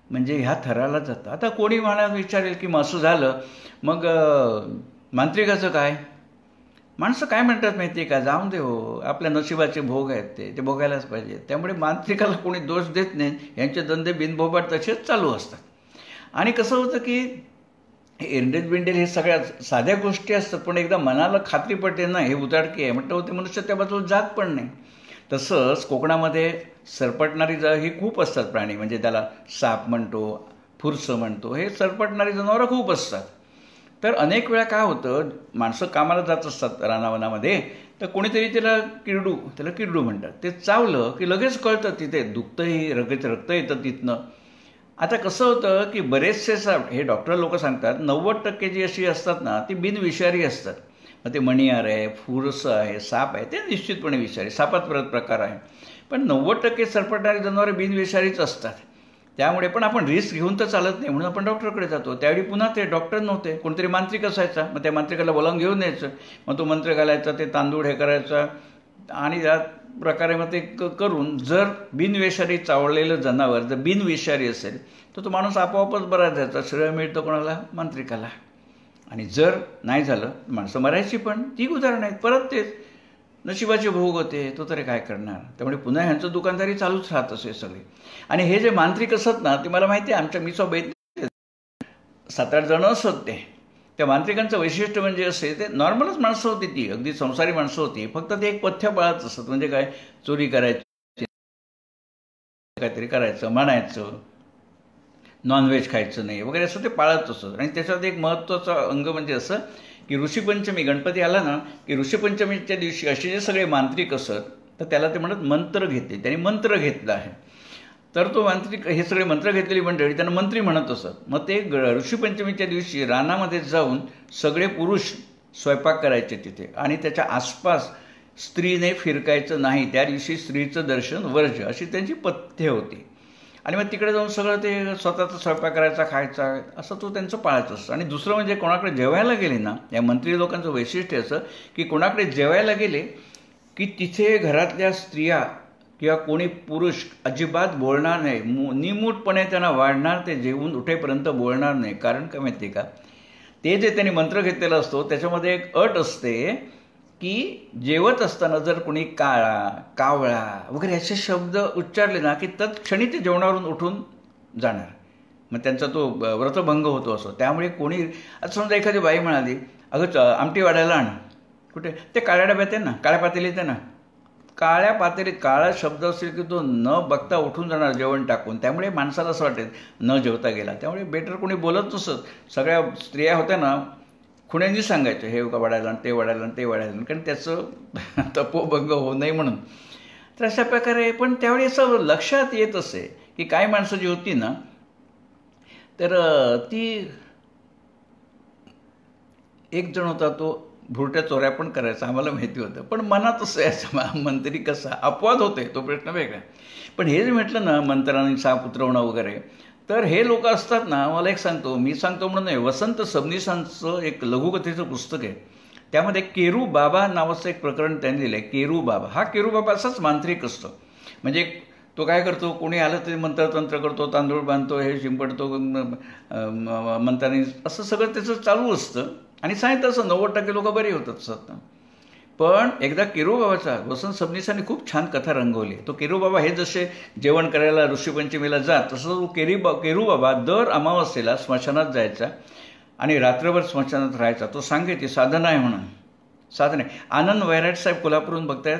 म्हणजे ह्या थराला जातं. आता कोणी मला विचारेल की मग असं झालं मग मांत्रिकाचं काय. माणसं काय म्हणतात माहिती आहे का, जाऊन दे हो, आपल्या नशिबाचे भोग आहेत ते भोगायलाच पाहिजे. त्यामुळे मांत्रिकाला कोणी दोष देत नाही, यांचे धंदे बिनभोबाट तसेच चालू असतात. आणि कसं होतं की एरंडेल बिंडेल हे सगळ्या साध्या गोष्टी असतात, पण एकदा मनाला खात्री पडते ना हे उदाडकी आहे म्हटलं होते, मनुष्य त्या बाजूला जात पण नाही. तसंच कोकणामध्ये सरपटणारी ही खूप असतात प्राणी, म्हणजे त्याला साप म्हणतो, फुरसं म्हणतो, हे सरपटणारी जनावरं खूप असतात. तर अनेक वेळा काय होतं, माणसं कामाला जात असतात रानावनामध्ये, तर कोणीतरी त्याला किरडू म्हणतात. ते चावलं की लगेच कळतं तिथे दुखतंही, रक्त येतं तिथनं. आता कसं होतं की बरेचसे साप, हे डॉक्टर लोक सांगतात 90% जी अशी असतात ना ती बिनविषारी असतात. मग ते मणियार आहे, फुरसं आहे, साप आहे, ते निश्चितपणे विषारी. सापात परत प्रकार आहे. पण 90% सरपटणारी जनावरे बिनविषारीच असतात. त्यामुळे पण आपण रिस्क घेऊन तर चालत नाही, म्हणून आपण डॉक्टरकडे जातो. त्यावेळी पुन्हा ते डॉक्टर नव्हते, कोणतरी मांत्रिक असायचा. मग त्या मांत्रिकाला बोलावून घेऊन यायचं, मग तो मंत्र घालायचा, ते तांदूळ हे करायचा. आणि त्या प्रकारे मग ते करून जर बिनविषारी चावलेलं जनावर जर बिनविषारी असेल तर तो माणूस आपोआपच बरा जायचा. श्रेय मिळतं कोणाला, मांत्रिकाला. आणि जर नाही झालं माणसं मरायची. पण ती उदाहरणं आहेत. परत तेच नशिबाचे भोग होते, तो तरी काय करणार. त्यामुळे पुन्हा ह्यांचं दुकानदारी चालूच राहत असे सगळे. आणि हे जे मांत्रिक असत ना, ते मला माहिती आहे, आमच्या मी सोबत 7-8 जण असत ते. त्या मांत्रिकांचं वैशिष्ट्य म्हणजे असे, ते नॉर्मलच माणसं होती, ती अगदी संसारी माणसं होती. फक्त ते एक पथ्य पाळत असत. म्हणजे काय, चोरी करायची, काहीतरी करायचं, म्हणायचं, नॉनव्हेज खायचं नाही वगैरे, असं ते पाळत असत. आणि त्याच्यात एक महत्त्वाचं अंग म्हणजे असं की ऋषीपंचमी, गणपती आला ना की ऋषीपंचमीच्या दिवशी असे जे सगळे मांत्रिक असत, तर त्याला ते म्हणत मंत्र घेते. त्यांनी मंत्र घेतला आहे. तर तो मांत्रिक, हे सगळे मंत्र घेतलेली मंडळी त्यांना मंत्री म्हणत असत. मग ते ऋषीपंचमीच्या दिवशी रानामध्ये जाऊन सगळे पुरुष स्वयंपाक करायचे तिथे, आणि त्याच्या आसपास स्त्रीने फिरकायचं नाही. त्या दिवशी स्त्रीचं दर्शन वर्ज्य, अशी त्यांची पथ्य होती. आणि मग तिकडे जाऊन सगळं ते स्वतःचा स्वयंपाक करायचा, खायचा, असं तो त्यांचं पाळत असतं. आणि दुसरं म्हणजे कोणाकडे जेवायला गेले ना, या मंत्री लोकांचं वैशिष्ट्य असं की कोणाकडे जेवायला गेले की तिथे घरातल्या स्त्रिया किंवा कोणी पुरुष अजिबात बोलणार नाही. निमूटपणे त्यांना वाढणार, ते जेवून उठेपर्यंत बोलणार नाही. कारण काय माहिती आहे का, ते जे त्यांनी मंत्र घेतलेला असतो त्याच्यामध्ये एक अट असते की जेवत असताना जर कोणी काळा, कावळा वगैरे असे शब्द उच्चारले ना की तत्क्षणी ते जेवणावरून उठून जाणार. मग त्यांचा तो व्रतभंग होतो असं. त्यामुळे कोणी, आता समजा एखादी बाई म्हणाली, अगं आमटी वाढायला आण, कुठे, ते काळ्या डब्यात आहे ना, काळ्या पातेलीत आहे ना, काळ्या पातेलीत काळा शब्द असेल की तो न बघता उठून जाणार जेवण टाकून. त्यामुळे माणसाला असं वाटेल न जेवता गेला. त्यामुळे बेटर कोणी बोलत नसत. सगळ्या स्त्रिया होत्या ना, खुण्यांनी सांगायचं हे वाढायला, ते वाढायला, ते वाढायला, कारण त्याचं तपोभंग होऊ नये म्हणून. तर अशा प्रकारे, पण त्यावेळी असं लक्षात येत असे की काय माणसं जी होती ना, तर ती, एक जण होता तो भुरट्या चोऱ्या पण करायचा, आम्हाला माहिती होतं. पण मनात असं यायचं, मंत्री कसा, अपवाद होते तो प्रश्न वेगळा. पण हे जे म्हटलं ना मंत्रांनी साप उतरवणं वगैरे, तर हे लोक असतात ना, मला एक सांगतो, मी सांगतो म्हणून नाही, वसंत सबनीसांचं एक लघुकथेचं पुस्तक आहे. त्यामध्ये केरू बाबा नावाचं एक प्रकरण त्यांनी दिलं आहे. केरू बाबा, हा केरू बाबा असाच मांत्रिक असतो. म्हणजे तो काय करतो, कोणी आलं तरी मंत्रतंत्र करतो, तांदूळ बांधतो, हे शिंपडतो मंत्रांनी, असं सगळं त्याचं चालू असतं. आणि सांगितलं असं 90% लोक बरी होतात असतात. पण एकदा केरूबाबाचा वसंत सबनीसांनी खूप छान कथा रंगवली. तो केरूबाबा हे जसे जेवण करायला ऋषीपंचमीला जात, तसं तो केरूबाबा दर अमावस्येला स्मशानात जायचा आणि रात्रभर स्मशानात राहायचा. तो सांगे ती साधना आहे म्हणून. साधना आहे. आनंद वैराट साहेब कोल्हापूरहून बघतायत.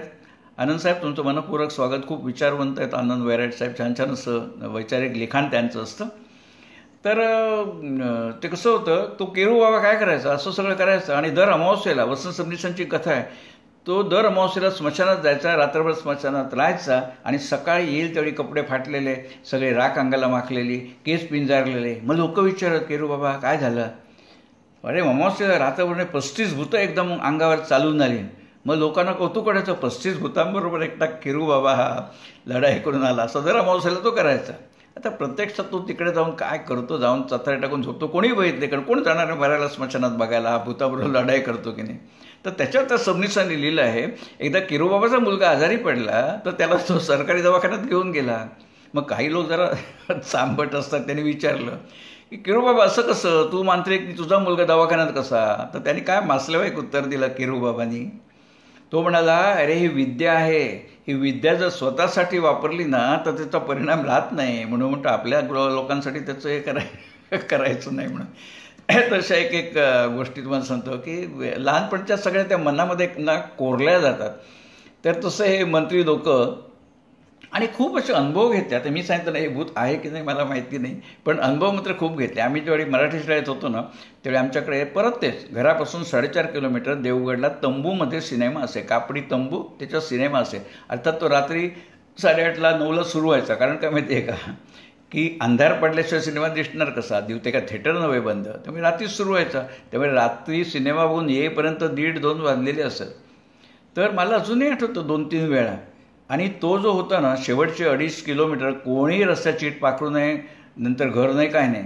आनंद साहेब, तुमचं मनपूर्वक स्वागत. खूप विचारवंत आहेत आनंद वैराट साहेब, छान छान असं वैचारिक लिखाण त्यांचं असतं. तर ते कसं होतं, तो केरूबाबा काय करायचा, असं सगळं करायचं. आणि दर अमावस्येला, वसंत सबनीसांची कथा आहे, तो दर अमावस्येला स्मशानात जायचा, रात्रभर स्मशानात राहायचा. आणि सकाळी येईल त्यावेळी कपडे फाटलेले, सगळे राख अंगाला माखलेली, केस पिंजारलेले. मग लोक विचारत, केरूबाबा काय झालं. अरे अमावस्येला रात्रभर 35 भूतं एकदम अंगावर चालून आली. मग लोकांना कौतुक करायचं, 35 भूतांबरोबर एकटा केरूबाबा हा लढाई करून आला. असं दर अमावस्येला तो करायचा. आता प्रत्यक्षात तो तिकडे जाऊन काय करतो, जाऊन चथारे टाकून झोपतो, कोणी बघितले, कारण कोण जाणार आहे मरायला स्मशानात बघायला, हा भूताबरोबर लढाई करतो की नाही. तर त्याच्यावर त्या सबनीसांनी लिहिलं आहे, एकदा केरूबाबाचा मुलगा आजारी पडला तर त्याला तो सरकारी दवाखान्यात घेऊन गेला. मग काही लोक जरा चांबट असतात, त्यांनी विचारलं की केरूबाबा असं कसं, तू मांत्रिक, तुझा मुलगा दवाखान्यात कसा. तर त्यांनी काय मासल्यावाईक उत्तर दिलं केरूबाबांनी. तो म्हणाला, अरे ही विद्या आहे, ही विद्या जर स्वतःसाठी वापरली ना तर त्याचा परिणाम राहत नाही. म्हणून म्हणतो आपल्या लोकांसाठी त्याचं हे करायचं नाही म्हणून. तशा एक गोष्टी तुम्हाला सांगतो की लहानपणच्या सगळ्या त्या मनामध्ये ना कोरल्या जातात. तर तसं हे मंत्री लोक आणि खूप असे अनुभव घेतले. आता मी सांगितलं ना हे भूत आहे की नाही मला माहिती नाही, पण अनुभव मात्र खूप घेतले. आम्ही ज्यावेळी मराठी शाळेत होतो ना, त्यावेळी आमच्याकडे परत तेच घरापासून 4.5 किलोमीटर देवगडला तंबूमध्ये सिनेमा असे, कापडी तंबू, त्याचा सिनेमा असे. अर्थात तो रात्री 8:30ला 9ला सुरू व्हायचा. कारण काय माहिती आहे का, की अंधार पडल्याशिवाय सिनेमा दिसणार कसा, ते का थिएटर नव्हे बंद, त्यामुळे रात्रीच सुरू व्हायचा. त्यामुळे रात्री सिनेमा बघून येईपर्यंत 1:30-2 वाजलेले असत. तर मला अजूनही आठवतं 2-3 वेळा. आणि तो जो होता ना, शेवटचे 2.5 किलोमीटर कोणीही रस्त्या चीट पाखरू नये, नंतर घर नाही काय नाही.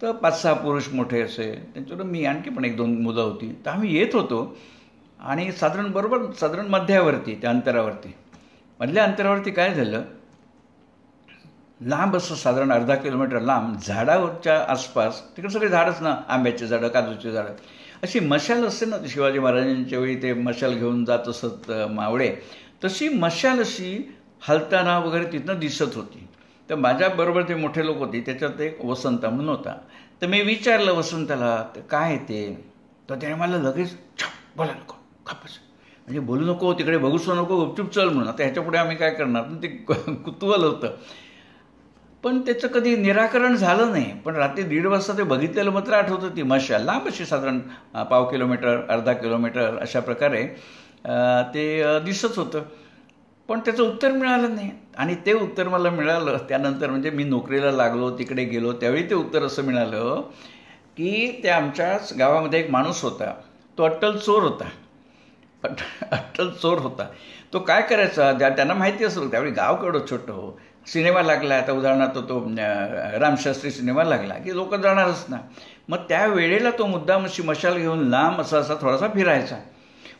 तर 5-6 पुरुष मोठे असे, त्यांच्यावर मी आणखी पण 1-2 मुलं होती. तर आम्ही येत होतो आणि साधारण मध्यावरती, त्या अंतरावरती, मधल्या अंतरावरती काय झालं, लांब असं साधारण 1/2 किलोमीटर लांब झाडावरच्या आसपास, तिकडे सगळे झाडच ना, आंब्याची झाडं, काजूची झाडं, अशी मशाल असते ना, शिवाजी महाराजांच्या वेळी ते मशाल घेऊन जात असत मावळे, तशी मशाल अशी हलताना वगैरे तिथनं दिसत होती. तर माझ्याबरोबर ते मोठे लोक होते, त्याच्यात एक वसंत म्हणून होता. तर मी विचारलं वसंताला, तर काय ते? तर त्याने मला लगेच बोला नको, खापस, म्हणजे बोलू नको, तिकडे बघूच नको, गुपचूप चल म्हणून. आता ह्याच्या पुढे आम्ही काय करणार? ते कुतूहल होतं, पण त्याचं कधी निराकरण झालं नाही. पण रात्री 1:30 वाजता ते बघितलेलं मात्र आठवतं. ती मशाल लांब अशी साधारण 1/2 किलोमीटर, अर्धा किलोमीटर अशा प्रकारे ते दिसत होतं. पण त्याचं उत्तर मिळालं नाही. आणि ते उत्तर मला मिळालं त्यानंतर, म्हणजे मी नोकरीला लागलो, तिकडे गेलो, त्यावेळी ते उत्तर असं मिळालं की त्या आमच्याच गावामध्ये एक माणूस होता, तो अट्टल चोर होता. अट्टल चोर होता. तो काय करायचा, त्यांना माहिती असेल, त्यावेळी गाव केवढं छोटं हो. सिनेमा लागला, आता उदाहरणार्थ तो रामशास्त्री सिनेमा लागला की लोक जाणारच ना. मग त्या वेळेला तो मुद्दाम अशी मशाल घेऊन लांब असा थोडासा फिरायचा.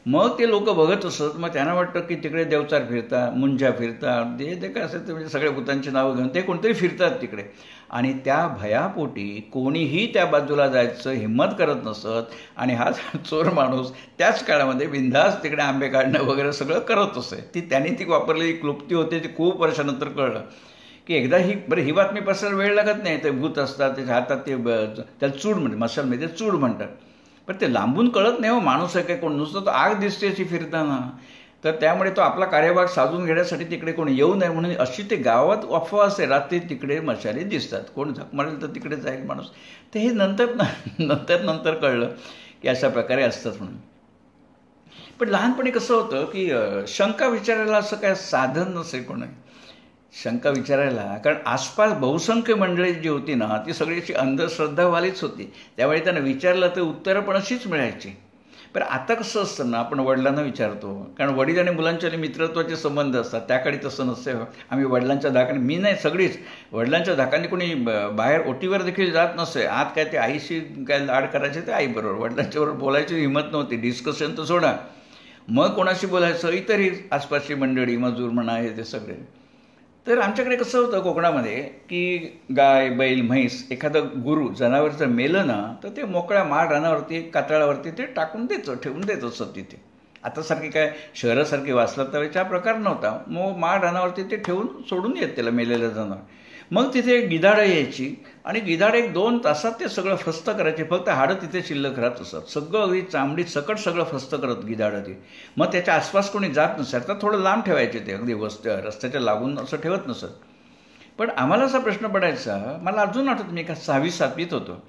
मग ते लोक बघत असत. मग त्यांना वाटतं की तिकडे देवचार फिरतात, मुंजा फिरतात, ते काय असेल ते, म्हणजे सगळ्या भूतांची नावं घेऊन ते कोणतरी फिरतात तिकडे. आणि त्या भयापोटी कोणीही त्या बाजूला जायचं हिंमत करत नसत. आणि हा चोर माणूस त्याच काळामध्ये बिनधास्त तिकडे आंबे काढणं वगैरे सगळं करत असे. त्यांनी ती वापरलेली क्लुप्ती होते, ती खूप वर्षानंतर कळलं की एकदा ही बातमी पसरायला वेळ लागत नाही. ते भूत असतात, त्याच्या हातात ते त्याला चूड म्हणतात, मशालमध्ये चूड म्हणतात. पण ते लांबून कळत नाही हो माणूस आहे काय कोण, नुसतं तो आग दिसते अशी फिरताना. तर त्यामुळे तो आपला कार्यभाग साधून घेण्यासाठी तिकडे कोणी येऊ नये म्हणून अशी ते गावात अफवा असते, रात्री तिकडे मशाली दिसतात, कोण झक मारेल तर तिकडे जाईल माणूस. तर हे नंतर कळलं की अशा प्रकारे असतात म्हणून. पण लहानपणी कसं होतं की शंका विचारायला असं काय साधन नसे कोणी शंका विचारायला, कारण आसपास बहुसंख्य मंडळी जी होती ना, ती सगळी अशी अंधश्रद्धावालीच होती. त्यावेळी त्यांना विचारलं तर उत्तरं पण अशीच मिळायची. पण आता कसं असतं ना, आपण वडिलांना विचारतो, कारण वडील आणि मुलांच्या मित्रत्वाचे संबंध असतात. त्याकडे तसं नसतं. आम्ही वडिलांच्या धाकाने, मी नाही सगळीच वडिलांच्या धाकाने कोणी बाहेर ओटीवर देखील जात नसे. आत काय ते आईशी काय लाड करायचे ते आईबरोबर, वडिलांच्याबरोबर बोलायची हिंमत नव्हती. डिस्कशन तर सोडा, मग कोणाशी बोलायचं, इतरही आसपासची मंडळी, मजूर म्हणा, हे ते सगळे. तर आमच्याकडे कसं होतं कोकणामध्ये की गाय, बैल, म्हैस, एखादं गुरु जनावर जर मेलं ना, तर ते मोकळ्या माळ रानावरती, कातळावरती ते टाकून द्यायचं, ठेवून द्यायचं असं तिथे. आता सारखी काय शहरासारखी वाचलं तर हा प्रकार नव्हता. मग माळ रानावरती ते ठेवून सोडून येत त्याला मेलेलं जनावर. मग तिथे एक गिधाडं यायची आणि गिधाड 1-2 तासात ते सगळं फस्त करायचे. फक्त हाडं तिथे शिल्लक राहत असत. सगळं अगदी चांबडी सकट सगळं फस्त करत गिधाडं ते. मग त्याच्या आसपास कोणी जात नसत, तर थोडं लांब ठेवायचे ते, अगदी रस्त्याच्या लागून असं ठेवत नसत. पण आम्हाला असा प्रश्न पडायचा, मला अजून आठवत, मी का 6वी-7वीत होतो.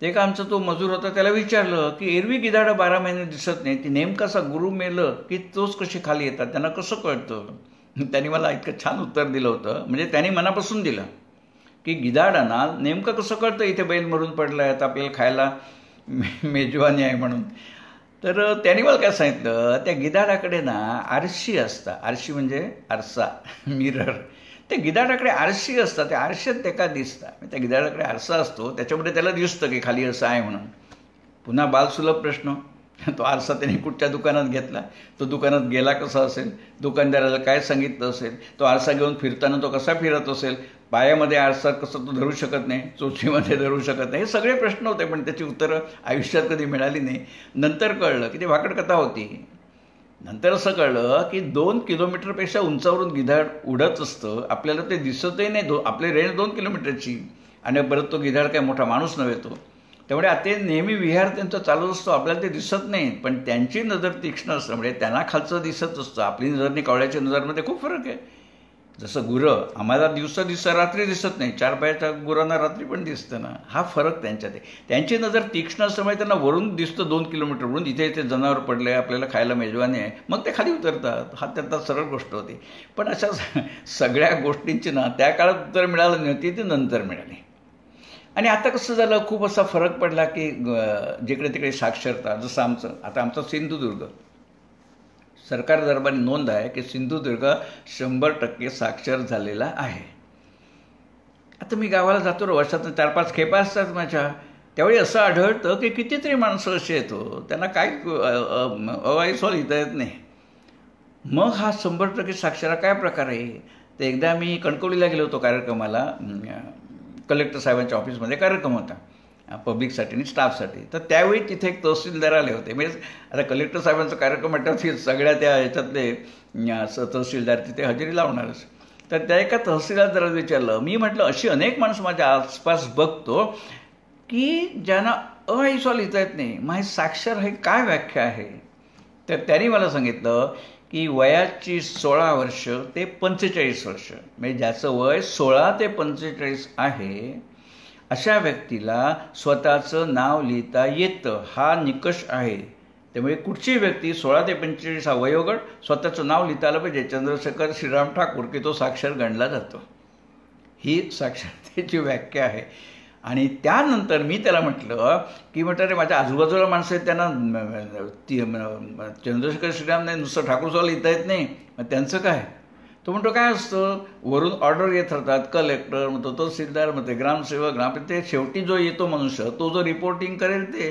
ते का आमचा तो मजूर होता, त्याला विचारलं की एरवी गिधाडं 12 महिने दिसत नाही, ती नेमका असा गुरु मेलं की तोच कशी खाली येतात, त्यांना कसं कळतं? त्यांनी मला इतकं छान उत्तर दिलं होतं, म्हणजे त्यांनी मनापासून दिलं की गिधाडांना नेमकं कसं कळतं इथे बैल मरून पडला आहे, आता आपल्याला खायला मेजवानी आहे म्हणून. तर त्यांनी मला काय सांगितलं, त्या गिधाडाकडे ना आरशी असतात. आरशी म्हणजे आरसा, मिरर. त्या गिधाडाकडे आरशी असतात, त्या आरशात ते का दिसतात. त्या गिधाडाकडे आरसा असतो, त्याच्यामध्ये त्याला दिसतं की खाली असं आहे म्हणून. पुन्हा बालसुलभ प्रश्न, तो आरसा त्याने कुठच्या दुकानात घेतला, तो दुकानात गेला कसा असेल, दुकानदाराला काय सांगितलं असेल, तो आरसा घेऊन फिरताना तो कसा फिरत असेल, पायामध्ये आरसा कसं तो धरू शकत नाही, चोचीमध्ये धरू शकत नाही, हे सगळे प्रश्न होते. पण त्याची उत्तरं आयुष्यात कधी मिळाली नाही. नंतर कळलं की ती भाकड कथा होती. नंतर असं कळलं की 2 किलोमीटरपेक्षा उंचावरून गिधाड उडत असतं, आपल्याला ते दिसतही नाही. आपली रेंज 2 किलोमीटरची, आणि परत तो गिधाड काय मोठा माणूस नव्हे तो. त्यामुळे आता नेहमी विहार त्यांचा चालू असतो, आपल्याला ते दिसत नाही. पण त्यांची नजर तीक्ष्ण असतं, म्हणजे त्यांना खालचं दिसत असतं. आपली नजरनी कावळ्याच्या नजरमध्ये खूप फरक आहे. जसं गुरं आम्हाला दिवसा रात्री दिसत नाही, 4 पायाच्या गुरांना रात्री पण दिसतं ना, हा फरक त्यांच्यात आहे. त्यांची नजर तीक्ष्ण असल्यामुळे त्यांना वरून दिसतं 2 किलोमीटरवरून, इथे इथे जनावर पडले, आपल्याला खायला मेजवानी आहे, मग ते खाली उतरतात. हा त्यांचा सरळ गोष्ट होती. पण अशा सगळ्या गोष्टींची ना त्या काळात उत्तर मिळालं नव्हती, ती नंतर मिळाली. आणि आता कसं झालं, खूप असा फरक पडला की जिकडे तिकडे साक्षरता, जसं आमचा सिंधुदुर्ग, सरकार दरबारी नोंद आहे की सिंधुदुर्ग 100% साक्षर झालेला आहे. आता मी गावाला जातो, वर्षातून 4-5 खेपा असतात माझ्या. त्यावेळी असं आढळतं की कितीतरी माणसं अशी येतो, त्यांना काय अवाईसॉल लिहिता येत नाही. मग हा 100% साक्षर काय प्रकार आहे? तर एकदा मी कणकवलीला गेलो होतो कार्यक्रमाला, कलेक्टर साहेबांच्या ऑफिसमध्ये कार्यक्रम होता. पब्लिकसाठी आणि स्टाफसाठी. तर त्यावेळी तिथे एक तहसीलदार आले होते. म्हणजे आता कलेक्टर साहेबांचा कार्यक्रम म्हटलं की सगळ्या त्या ह्याच्यातले तहसीलदार तिथे हजेरी लावणारच. तर त्या एका तहसीलदाराला विचारलं, मी म्हटलं अशी अनेक माणसं माझ्या आसपास बघतो की ज्यांना अ लिहिता येत नाही, मग हे साक्षर हे काय व्याख्या आहे? तर त्यांनी मला सांगितलं की वयाची 16 वर्ष ते 45 वर्ष, म्हणजे ज्याचं वय 16 ते 45 आहे अशा व्यक्तीला स्वतःचं नाव लिहिता येतं, हा निकष आहे. त्यामुळे कुठची व्यक्ती 16 ते 45 हा वयोगट स्वतःचं नाव लिहिता आलं पाहिजे, चंद्रशेखर श्रीराम ठाकूर, की तो साक्षर गणला जातो. ही साक्षरतेची व्याख्या आहे. आणि त्यानंतर मी त्याला म्हटलं की रे माझ्या आजूबाजूला माणसं आहेत, त्यांना चंद्रशेखर श्रीराम नाही, नुसतं ठाकूरसुद्धा लिहिता येत नाही, मग त्यांचं काय? तो म्हणतो काय असतं, वरून ऑर्डर येत राहतात, कलेक्टर म्हणतो, तहसीलदार म्हणते, ग्रामसेवक, ते शेवटी जो येतो मनुष्य तो जो रिपोर्टिंग करेल ते,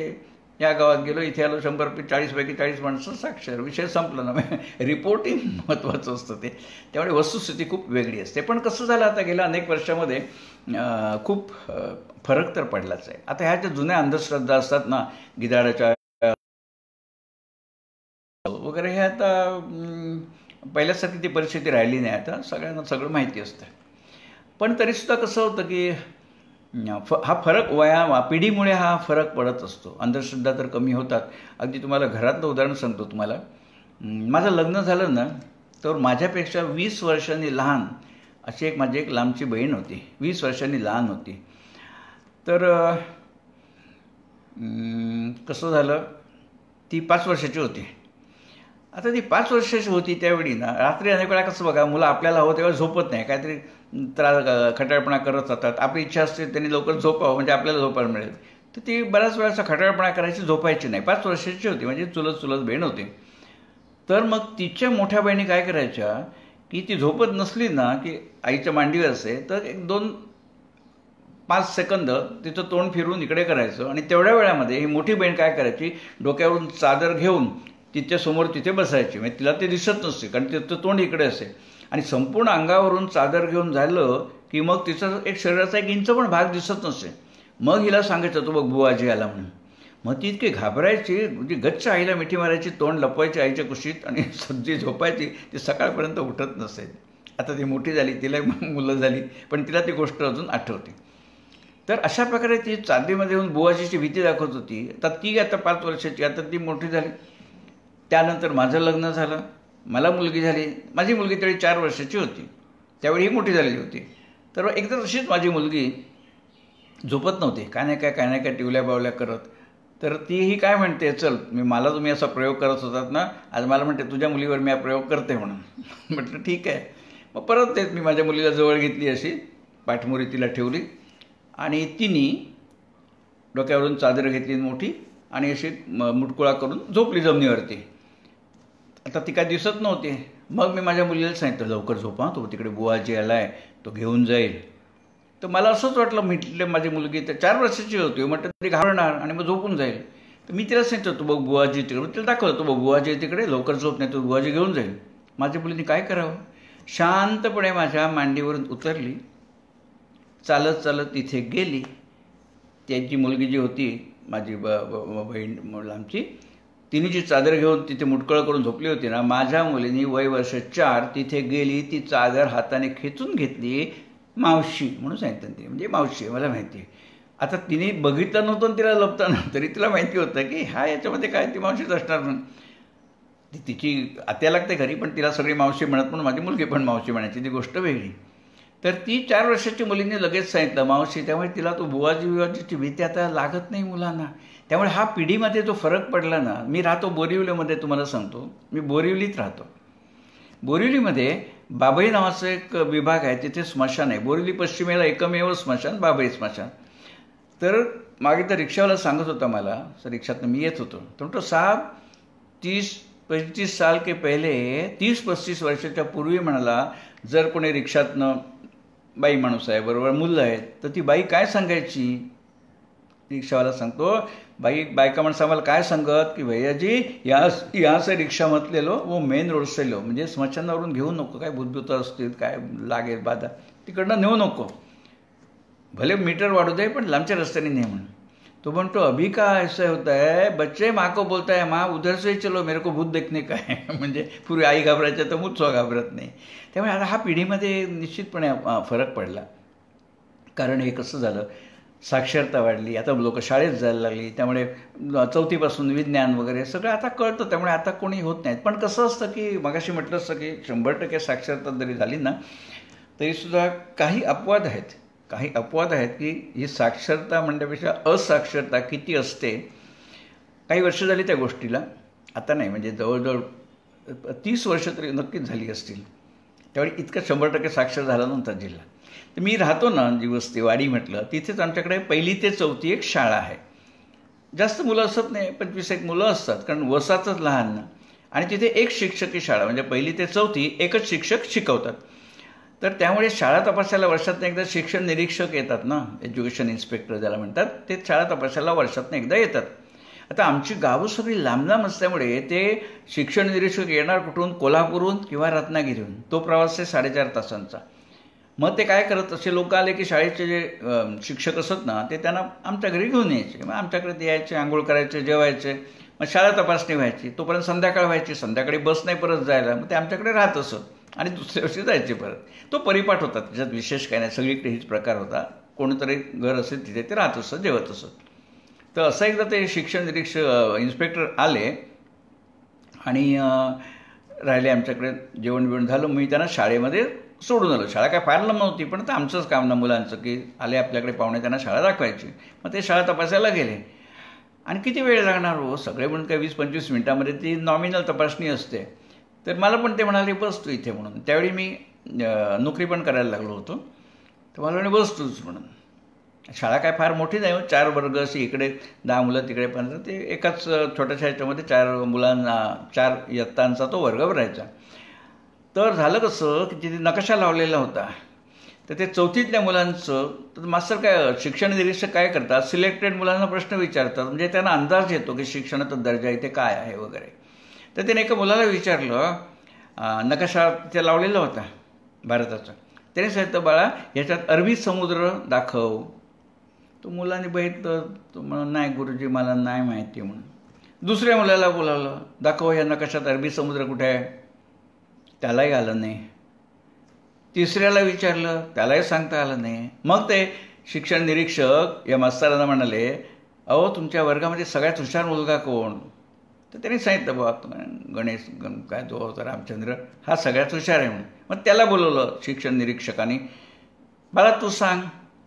या गावात गेलो, इथे आलो, 140पैकी 40 माणसं साक्षर, विषय संपला ना. रिपोर्टिंग महत्त्वाचं असतं ते. त्यामुळे वस्तुस्थिती खूप वेगळी असते. पण कसं झालं, आता गेल्या अनेक वर्षामध्ये खूप फरक तर पडलाच आहे. आता ह्या ज्या जुन्या अंधश्रद्धा असतात ना, गिधाडाच्या वगैरे, हे आता पहिल्यासारखी ती परिस्थिती राहिली नाही. आता सगळ्यांना सगळं माहिती असतं. पण तरीसुद्धा कसं होतं की हा फरक पिढीमुळे हा फरक पडत असतो. अंधश्रद्धा तर कमी होतात. अगदी तुम्हाला घरातलं उदाहरण सांगतो तुम्हाला. माझं लग्न झालं ना, तर माझ्यापेक्षा 20 वर्षांनी लहान अशी माझी एक लांबची बहीण होती, 20 वर्षांनी लहान होती. तर कसं झालं, ती 5 वर्षाची होती. आता ती 5 वर्षाची होती त्यावेळी ना, रात्री अनेक वेळा कसं बघा, मुलं आपल्याला हवं तेव्हा झोपत नाही, काहीतरी खटाळपणा करत राहतात. आपली इच्छा असते त्यांनी लवकर झोपावं म्हणजे आपल्याला झोपायला मिळेल. तर ती बऱ्याच वेळाचा खटाळपणा करायची, झोपायची नाही. 5 वर्षाची होती, म्हणजे चुलत बहीण होती. तर मग तिच्या मोठ्या बहिणी काय करायच्या की ती झोपत नसली ना की आईच्या मांडीवर असे, तर 2-5 सेकंद तिचं तोंड फिरून इकडे करायचं, आणि तेवढ्या वेळामध्ये ही मोठी बहीण काय करायची, डोक्यावरून चादर घेऊन तिच्यासमोर तिथे बसायची. म्हणजे तिला ते दिसत नसते, कारण तिचं तोंड इकडे असे, आणि संपूर्ण अंगावरून चादर घेऊन झालं की मग तिचं एक शरीराचा 1 इंच पण भाग दिसत नसे. मग हिला सांगायचं, तो बघ बुवाजी आला म्हणून. मग ती इतकी घाबरायची, म्हणजे गच्च आईला मिठी मारायची, तोंड लपवायची आईच्या कुशीत, आणि सब्जी झोपायची. ती सकाळपर्यंत उठत नसेल. आता ती मोठी झाली, तिला मुलं झाली, पण तिला ती गोष्ट अजून आठवते. तर अशा प्रकारे ती चांदीमध्ये येऊन बुवाजीची भीती दाखवत होती. आता ती 5 वर्षाची, आता ती मोठी झाली. त्यानंतर माझं लग्न झालं, मला मुलगी झाली. माझी मुलगी त्यावेळी 4 वर्षाची होती, त्यावेळी ही मोठी झालेली होती. तर एकदा तशीच माझी मुलगी झोपत नव्हती, काय नाही काय टिवल्या बावल्या करत. तर तीही काय म्हणते, चल मला तुम्ही असा प्रयोग करत होतात ना, आज मला म्हणते तुझ्या मुलीवर मी हा प्रयोग करते म्हणून. म्हटलं ठीक आहे. मग परत तेच मी माझ्या मुलीला जवळ घेतली, अशी पाठमोरी तिला ठेवली, आणि तिने डोक्यावरून चादर घेतली मोठी, आणि अशी मुटकुळा करून झोपली जमिनीवरती. आता ती काय दिसत नव्हती. मग मी माझ्या मुलीला सांगितलं, लवकर झोपा, तो तिकडे बुवाजी आलाय, तो घेऊन जाईल. तर मला असंच वाटलं, म्हटलं माझी मुलगी तर 4 वर्षाची होती, म्हटलं तरी घाबरणार आणि मग झोपून जाईल. तर मी तिला सांगितलं, तू बघ बुवाजी तिकडे, तिला दाखवलं, तू बघ बुवाजी तिकडे, लवकर झोप, नाही तो बुवाजी घेऊन जाईल. माझ्या मुलीने काय करावं, शांतपणे माझ्या मांडीवरून उतरली, चालत चालत तिथे गेली. त्यांची मुलगी जी होती माझी बहीण लांबची, तिने जी चादर घेऊन तिथे मुटकळ करून झोपली होती ना, माझ्या मुलीने वय वर्ष 4 तिथे गेली, ती चादर हाताने खेचून घेतली, मावशी म्हणून सांगितलं. ती म्हणजे मावशी मला माहिती आहे. आता तिने बघितलं नव्हतं, तिला लपताना तरी तिला माहिती होतं की हा याच्यामध्ये काय ती मावशीच असणार म्हणून. ती तिची आत्या लागते घरी, पण तिला सगळी मावशी म्हणत, म्हणून माझी मुलगी पण मावशी म्हणायची, ती गोष्ट वेगळी. तर ती 4 वर्षाची मुलीने लगेच सांगितलं मावशी. त्यामुळे तिला तो बुवाजीची भीती आता लागत नाही मुलांना. त्यामुळे हा पिढीमध्ये जो फरक पडला ना. मी राहतो बोरिवलीमध्ये, तुम्हाला सांगतो, मी बोरिवलीत राहतो. बोरिवलीमध्ये बाभई नावाचा एक विभाग आहे, तिथे स्मशान आहे. बोरिवली पश्चिमेला एकमेव स्मशान, बाभई स्मशान. तर मागे तर रिक्षावाला सांगत होता मला, रिक्षातनं मी येत होतो, तर म्हणतो साहब 30-35 साल के पहिले, 30-35 वर्षाच्या पूर्वी म्हणाला, जर कोणी रिक्षातनं बाई माणूस आहे, बरोबर मुलं आहेत, तर ती बाई काय सांगायची. रिक्षावाला सांगतो, बायका माणसं आम्हाला काय सांगत की भैयाजी यहाँ से रिक्षा मत ले लो, वो मेन रोड से लो, म्हणजे स्मशानावरून घेऊ नको, काय भूतभूत असतील, काय लागेल बाधा, तिकडनं नेऊ नको, भले मीटर वाढू दे पण लांबच्या रस्त्याने नाही म्हणून. तो म्हणतो अभी का ऐसा होता है, बच्चे माँ को बोलता है माँ उधर से चलो मेरे को भूत देखने का है. म्हणजे पूर्वी आई घाबरायच्या तर मूत घाबरत नाही. त्यामुळे आता हा पिढीमध्ये निश्चितपणे फरक पडला. कारण हे कसं झालं, साक्षरता वाढली, आता लोक शाळेत जायला लागली, त्यामुळे 4थीपासून विज्ञान वगैरे सगळं आता कळतं. त्यामुळे आता कोणी होत नाहीत. पण कसं असतं की मगाशी म्हटलं असतं की 100% साक्षरता जरी झाली ना तरीसुद्धा काही अपवाद आहेत. काही अपवाद आहेत की ही साक्षरता म्हणण्यापेक्षा असाक्षरता किती असते. काही वर्ष झाली त्या गोष्टीला, आता नाही, म्हणजे जवळजवळ 30 वर्ष तरी नक्कीच झाली असतील. त्यावेळी इतका 100% साक्षर झाला नव्हता जिल्हा. तर मी राहतो ना जी वस्ती वाडी म्हटलं, तिथेच आमच्याकडे 1ली ते 4थी एक शाळा आहे. जास्त मुलं असत नाही, 25-1 मुलं असतात, कारण वसाचंच लहान ना. आणि तिथे एक शिक्षकी शाळा, म्हणजे 1ली ते 4थी एकच शिक्षक शिकवतात. तर त्यामुळे शाळा तपासायला वर्षातून एकदा शिक्षण निरीक्षक येतात ना, एज्युकेशन इन्स्पेक्टर ज्याला म्हणतात, ते शाळा तपासायला वर्षातून एकदा येतात. आता आमची गावं सगळी लांब लांब असल्यामुळे ते शिक्षण निरीक्षक येणार कुठून, कोल्हापूरहून किंवा रत्नागिरीहून. तो प्रवास आहे 4.5 तासांचा. मग ते काय करत, असे लोक आले की शाळेचे जे शिक्षक असत ना ते त्यांना आमच्या घरी घेऊन यायचे. मग आमच्याकडे ते यायचे, आंघोळ करायचे, जेवायचे, मग शाळा तपासणी व्हायची. तोपर्यंत संध्याकाळ व्हायची, संध्याकाळी बस नाही परत जायला, मग ते आमच्याकडे राहत असत आणि दुसऱ्या वर्षी जायचे परत. तो परिपाठ होता, त्याच्यात विशेष काही नाही, सगळीकडे हीच प्रकार होता. कोणीतरी घर असेल तिथे ते राहत असत, जेवत असत. तर असं एकदा ते शिक्षण निरीक्षक इन्स्पेक्टर आले आणि राहिले आमच्याकडे. जेवण बिवण झालं, मी त्यांना शाळेमध्ये सोडून आलो. शाळा काय फार लांब नव्हती, पण आता आमचंच काम ना मुलांचं की आले आपल्याकडे पाहुणे, त्यांना शाळा दाखवायची. मग ते शाळा तपासायला गेले. आणि किती वेळ लागणार हो, सगळे म्हणून काय 20-25 मिनिटामध्ये ती नॉमिनल तपासणी असते. तर मला पण ते म्हणाले बस तू इथे म्हणून. त्यावेळी मी नोकरी पण करायला लागलो होतो. तर मला म्हणे बस तूच म्हणून. शाळा काय फार मोठी नाही, 4 वर्ग अशी, इकडे 10 मुलं तिकडे 15. ते एकाच छोट्याशा ह्याच्यामध्ये 4 मुलांना 4 इयत्तांचा तो वर्ग भरायचा. तर झालं कसं की तिथे नकाशा लावलेला होता. तर ते 4थीतल्या मुलांचं, तर मास्तर काय, शिक्षण निरीक्षक काय करतात, सिलेक्टेड मुलांना प्रश्न विचारतात, म्हणजे त्यांना अंदाज येतो की शिक्षणाचा दर्जा इथे काय आहे वगैरे. तर त्याने एका मुलाला विचारलं, नकाशा तिथे लावलेला होता भारताचा. त्याने सांगितलं बाळा ह्याच्यात अरबी समुद्र दाखव. तो मुलाने बघितलं, तो म्हणून नाही गुरुजी मला नाही माहिती म्हणून. दुसऱ्या मुलाला बोलावलं, दाखव या नकाशात अरबी समुद्र कुठे आहे. त्यालाही आलं नाही. तिसऱ्याला विचारलं, त्यालाही सांगता आलं नाही. मग ते शिक्षण निरीक्षक या मास्तरांना म्हणाले, अहो तुमच्या वर्गामध्ये सगळ्यात हुशार मुलगा कोण. तर त्यांनी सांगितलं बाबा गणेश काय जो होता रामचंद्र, हा सगळ्यात हुशार आहे म्हणून. मग त्याला बोलवलं शिक्षण निरीक्षकाने, मला तू सांग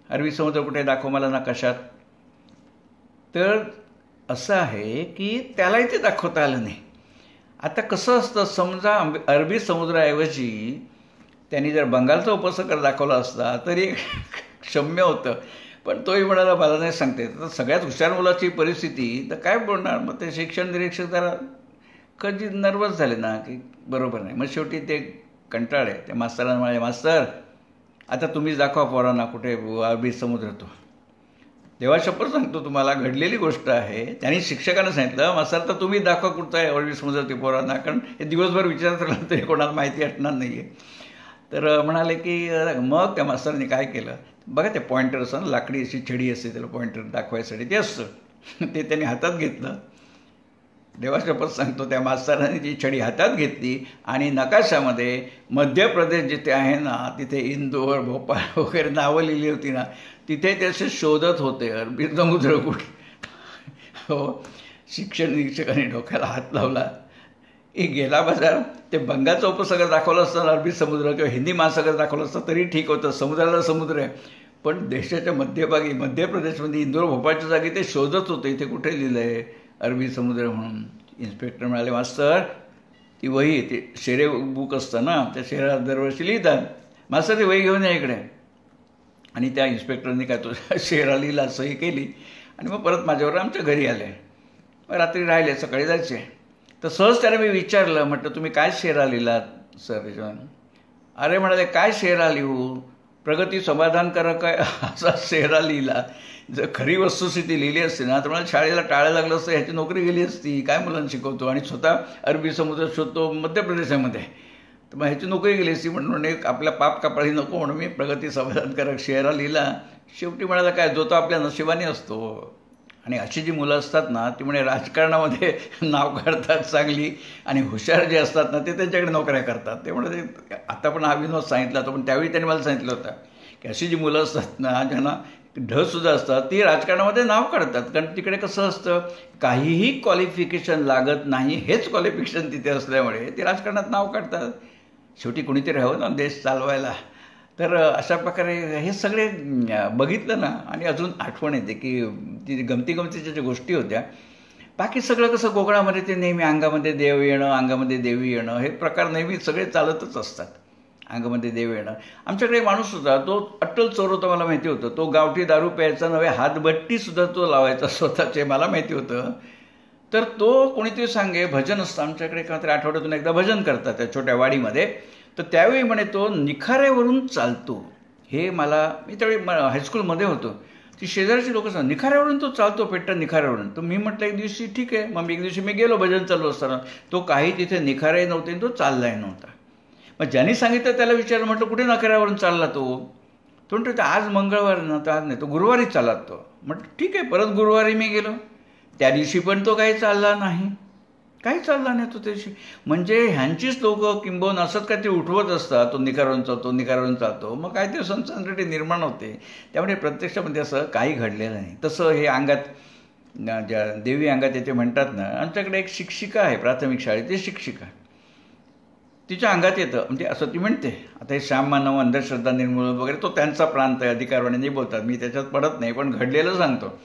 अरबी समुद्र कुठे, दाखव मला नकाशात. तर असं आहे की त्यालाही ते दाखवता आलं नाही. आता कसं असतं, समजा अरबी समुद्राऐवजी त्यांनी जर बंगालचा उपसागर दाखवला असता तरी क्षम्य होतं. पण तोही म्हणाला मला नाही सांगता येत. तर सगळ्यात हुशार मुलाची परिस्थिती तर काय बोलणार. मग ते शिक्षण निरीक्षक जरा कधी नर्वस झाले ना की बरोबर नाही. मग शेवटी ते कंटाळे, ते मास्तरांना म्हणाले, मास्तर आता तुम्हीच दाखवा पोरांना कुठे अरबी समुद्र. तो देवा शपथ सांगतो तुम्हाला, घडलेली गोष्ट आहे. त्यांनी शिक्षकांना सांगितलं, मास्तर तर तुम्ही दाखवा कुठचा आहे अरबी समुद्र ते पोरांना, कारण हे दिवसभर विचारत राहिलं तरी कोणाला माहिती असणार नाही आहे. तर म्हणाले की मग त्या मास्तरांनी काय केलं, बघा ते पॉइंटर असं ना, लाकडी अशी छडी असते त्याला पॉइंटर दाखवायसाठी, ते असतं ते त्यांनी हातात घेतलं. देवा शपथ सांगतो त्या मास्तरांनी ती छडी हातात घेतली आणि नकाशामध्ये मध्य प्रदेश जिथे आहे ना, तिथे इंदोर भोपाळ वगैरे नावं लिहिली होती ना, तिथे ते असे शोधत होते अरबी समुद्र कुठे. हो, शिक्षण निरीक्षकाने डोक्याला हात लावला. गेला बाजार. ते बंगालचा उपसागर दाखवलं असतं, अरबी समुद्र किंवा हिंदी महासागर दाखवलं असतं तरी ठीक होतं, समुद्राला समुद्र आहे. पण देशाच्या मध्यभागी मध्य प्रदेशमध्ये इंदोर भोपाळच्या जागी ते शोधत होते इथे कुठे लिहिलं आहे अरबी समुद्र म्हणून. इन्स्पेक्टर म्हणाले, मास्तर ती वही, ते शेरे बुक असतं ना, त्या शेरा दरवर्षी लिहितात, मास्तर ती वही घेऊन या इकडे. आणि त्या इन्स्पेक्टरने काय तो शेरा लिहिला, सही केली आणि मग परत माझ्यावर आमच्या घरी आले. मग रात्री राहिले, सकाळी जायचे. तर सहज त्याने मी विचारलं, म्हटलं तुम्ही काय शेरा लिहिलात सर. अरे म्हणाले, काय शेरा लिहू, प्रगती समाधानकारक आहे असा शेरा लिहिला. जर खरी वस्तुस्थिती लिहिली असते ना तर मला शाळेला टाळायला लागलं असतं, ह्याची नोकरी गेली असती. काय मुलांना शिकवतो आणि स्वतः अरबी समुद्र शोधतो मध्य प्रदेशामध्ये, तर मग ह्याची नोकरी गेली असती. म्हणून एक आपल्या पाप कपाळी नको म्हणून मी प्रगती समाधानकारक शेरा लिहिला. शेवटी म्हणाला काय, जो तो आपल्या नशिबाने असतो. आणि अशी जी मुलं असतात ना ती म्हणजे राजकारणामध्ये नाव काढतात चांगली, आणि हुशार जे असतात ना ते त्यांच्याकडे नोकऱ्या करतात. ते म्हणत आता पण हा विनोद सांगितला होता, पण त्यावेळी त्यांनी मला सांगितलं होतं की अशी जी मुलं असतात ना ज्यांना ढसुद्धा असतात ती राजकारणामध्ये नाव काढतात. कारण तिकडे कसं असतं, काहीही क्वालिफिकेशन लागत नाही, हेच क्वालिफिकेशन तिथे असल्यामुळे ते राजकारणात नाव काढतात. शेवटी कुणीतरी हवं ना देश चालवायला. तर अशा प्रकारे हे सगळे बघितलं ना आणि अजून आठवण येते की ती गमतीच्या ज्या गोष्टी होत्या. बाकी सगळं कसं कोकणामध्ये ते नेहमी अंगामध्ये देव येणं, अंगामध्ये देवी येणं, हे प्रकार नेहमी सगळे चालतच असतात. अंगामध्ये देव येणं. आमच्याकडे माणूस होता, तो अट्टल चोर होता, मला माहिती होतं. तो गावठी दारू प्यायचा नव्हे, हातभट्टीसुद्धा तो लावायचा स्वतःचे, मला माहिती होतं. तर तो कोणीतरी सांगे भजन असतं आमच्याकडे, का तरी आठवड्यातून एकदा भजन करतात त्या छोट्या वाडीमध्ये. तर त्यावेळी म्हणे तो निखाऱ्यावरून चालतो. हे मला, मी त्यावेळी हायस्कूलमध्ये होतो. ती शेजारची लोक सांग निखाऱ्यावरून तो चालतो, पेट्टा निखाऱ्यावरून. तर मी म्हटलं एक दिवशी ठीक आहे. मग एक दिवशी मी गेलो भजन चालू असताना. तो काही तिथे निखारे नव्हते, तो चाललाय नव्हता. मग ज्यांनी सांगितलं त्याला विचारलं, म्हटलं कुठे निखाऱ्यावरून चालला तो? तो म्हणतो आज मंगळवार ना, तर आज नाही, तो गुरुवारी चालत तो. म्हटलं ठीक आहे. परत गुरुवारी मी गेलो, त्या दिवशी पण तो काही चालला नाही, काही चालला नाही तो त्याशी. म्हणजे ह्यांचीच लोकं किंबहुना असत काय ते उठवत असतात, तो निखारून चालतो, निखारून चालतो. मग काय ते सनसनाटी निर्माण होते. त्यामुळे प्रत्यक्षामध्ये असं काही घडलेलं नाही. तसं हे अंगात ज्या देवी अंगात येते म्हणतात ना, आमच्याकडे एक शिक्षिका आहे प्राथमिक शाळेची शिक्षिका, तिच्या अंगात येतं. म्हणजे असं ती म्हणते. आता हे श्याम मानव अंधश्रद्धा निर्मूलन वगैरे तो त्यांचा प्रांत आहे, अधिकारवाणी बोलतात, मी त्याच्यात पडत नाही, पण घडलेलं सांगतो.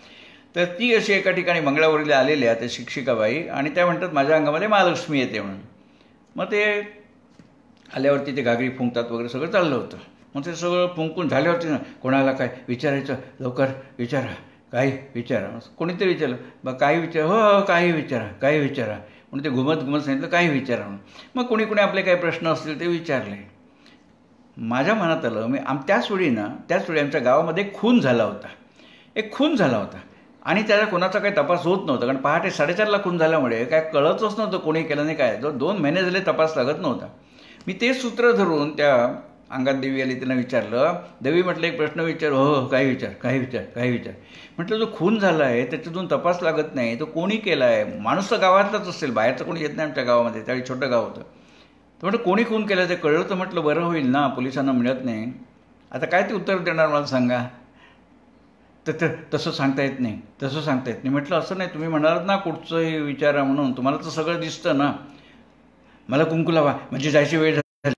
तर ती अशी एका ठिकाणी मंगळावरीला आलेल्या त्या शिक्षिकाबाई, आणि त्या म्हणतात माझ्या अंगामध्ये महालक्ष्मी येते म्हणून. मग ते आल्यावरती ते घागरी फुंकतात वगैरे सगळं चाललं होतं. मग ते सगळं फुंकून झाल्यावरती ना कोणाला काय विचारायचं, लवकर विचारा, काही विचारा. कोणीतरी विचारलं, बघ काही विचार, हो काही विचारा, काही विचारा म्हणून ते घुमत सांगितलं काही विचारा म्हणून. मग कोणी आपले काही प्रश्न असतील ते विचारले. माझ्या मनात आलं, त्याच वेळी आमच्या गावामध्ये खून झाला होता, एक खून झाला होता, आणि त्याचा कोणाचा काही तपास होत नव्हता. कारण पहाटे 4:30ला खून झाल्यामुळे काय कळतच नव्हतं कोणी केलं नाही काय. 2 महिने झाले तपास लागत नव्हता. मी ते सूत्र धरून त्या अंगात देवी आली, त्यांना विचारलं, देवी म्हटलं एक प्रश्न विचार. हो काही विचार, काही विचार, काही विचार. म्हटलं जो खून झाला आहे त्याच्यातून तपास लागत नाही, तो कोणी केला आहे? माणूस तर गावातलाच असेल, बाहेरचं कोणी येत नाही आमच्या गावामध्ये, त्यावेळी छोटं गाव होतं. तर म्हटलं कोणी खून केलं ते कळलं तर म्हटलं बरं होईल ना, पोलिसांना मिळत नाही. आता काय ते उत्तर देणार मला सांगा? तर तसं सांगता येत नाही, तसं सांगता येत नाही. म्हटलं असं नाही, तुम्ही म्हणालात ना कुठचंही विचारा म्हणून, तुम्हाला तर सगळं दिसतं ना. मला कुंकू लावा, म्हणजे जायची वेळ झाली,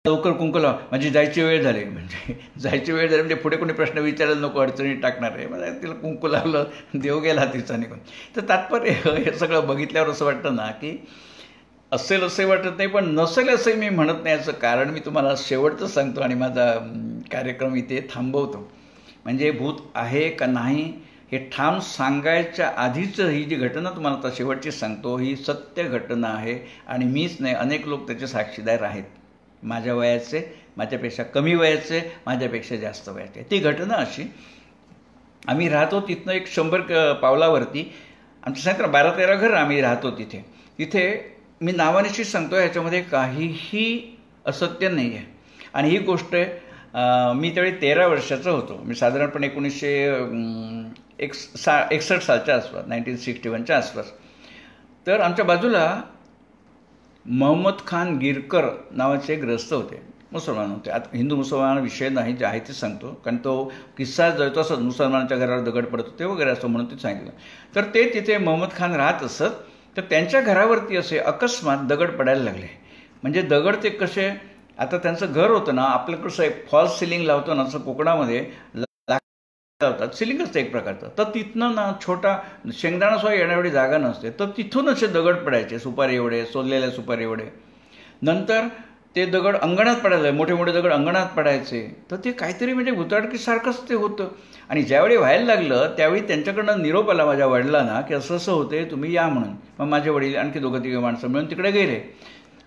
लवकर कुंकू लावा, माझी जायची वेळ झाली. म्हणजे जायची वेळ झाली म्हणजे पुढे कोणी प्रश्न विचारायला नको, अडचणीत टाकणार आहे. मला तिला कुंकू लावलं, देव गेला तिचा निघून. तर तात्पर्य हे सगळं बघितल्यावर असं वाटतं ना की असेल असे वाटत नाही, पण नसेल असंही मी म्हणत नाही. याचं कारण मी तुम्हाला शेवटचं सांगतो आणि माझा कार्यक्रम इथे थांबवतो. म्हणजे भूत आहे का नाही हे ठाम सांगायच्या आधीच ही जी घटना तुम्हाला आता शेवटची सांगतो, ही सत्य घटना आहे. आणि मीच नाही, अनेक लोक त्याचे साक्षीदार आहेत. माझ्या वयाचे, माझ्यापेक्षा कमी वयाचे, माझ्यापेक्षा जास्त वयाचे. ती घटना अशी, आम्ही राहतो तिथनं एक 100 पावलावरती, आमच्या सांगितलं 12-13 घरं आम्ही राहतो तिथे. मी नावानिशी सांगतो, ह्याच्यामध्ये काहीही असत्य नाही आहे. आणि ही गोष्ट मी त्यावेळी 13 वर्षाचा होतो. मी साधारणपणे 1961 सालच्या आसपास, 1961च्या आसपास. तर आमच्या बाजूला मोहम्मद खान गिरकर नावाचे एक ग्रस्त होते, मुसलमान होते. आता हिंदू मुसलमान विषय नाही, जे आहे ते सांगतो, कारण तो किस्सा जळतो असं, मुसलमानांच्या घरावर दगड पडत होते वगैरे असं म्हणून ते सांगितलं. तर ते तिथे मोहम्मद खान राहत असत. तर त्यांच्या घरावरती असे अकस्मात दगड पडायला लागले. म्हणजे दगड ते कसे, आता त्यांचं घर होतं ना, आपलं कसं एक फॉल्स सिलिंग लावतो ना, असं कोकणामध्ये लावतात, सिलिंग असतं एक प्रकारचं. तर तिथनं ना छोटा शेंगदाणासुद्धा येण्याएवढी जागा नसते, तर तिथून असे दगड पडायचे, सुपारी एवढे, सोललेल्या सुपारी एवढे. नंतर ते दगड अंगणात पडायला, मोठे मोठे दगड अंगणात पडायचे. तर ते काहीतरी म्हणजे भुताटकीसारखंच ते होतं. आणि ज्यावेळी व्हायला लागलं त्यावेळी त्यांच्याकडनं निरोप आला माझ्या वडिलांना की असं असं होते, तुम्ही या म्हणून. मग माझे वडील आणखी 2-3 माणसं मिळून तिकडे गेले.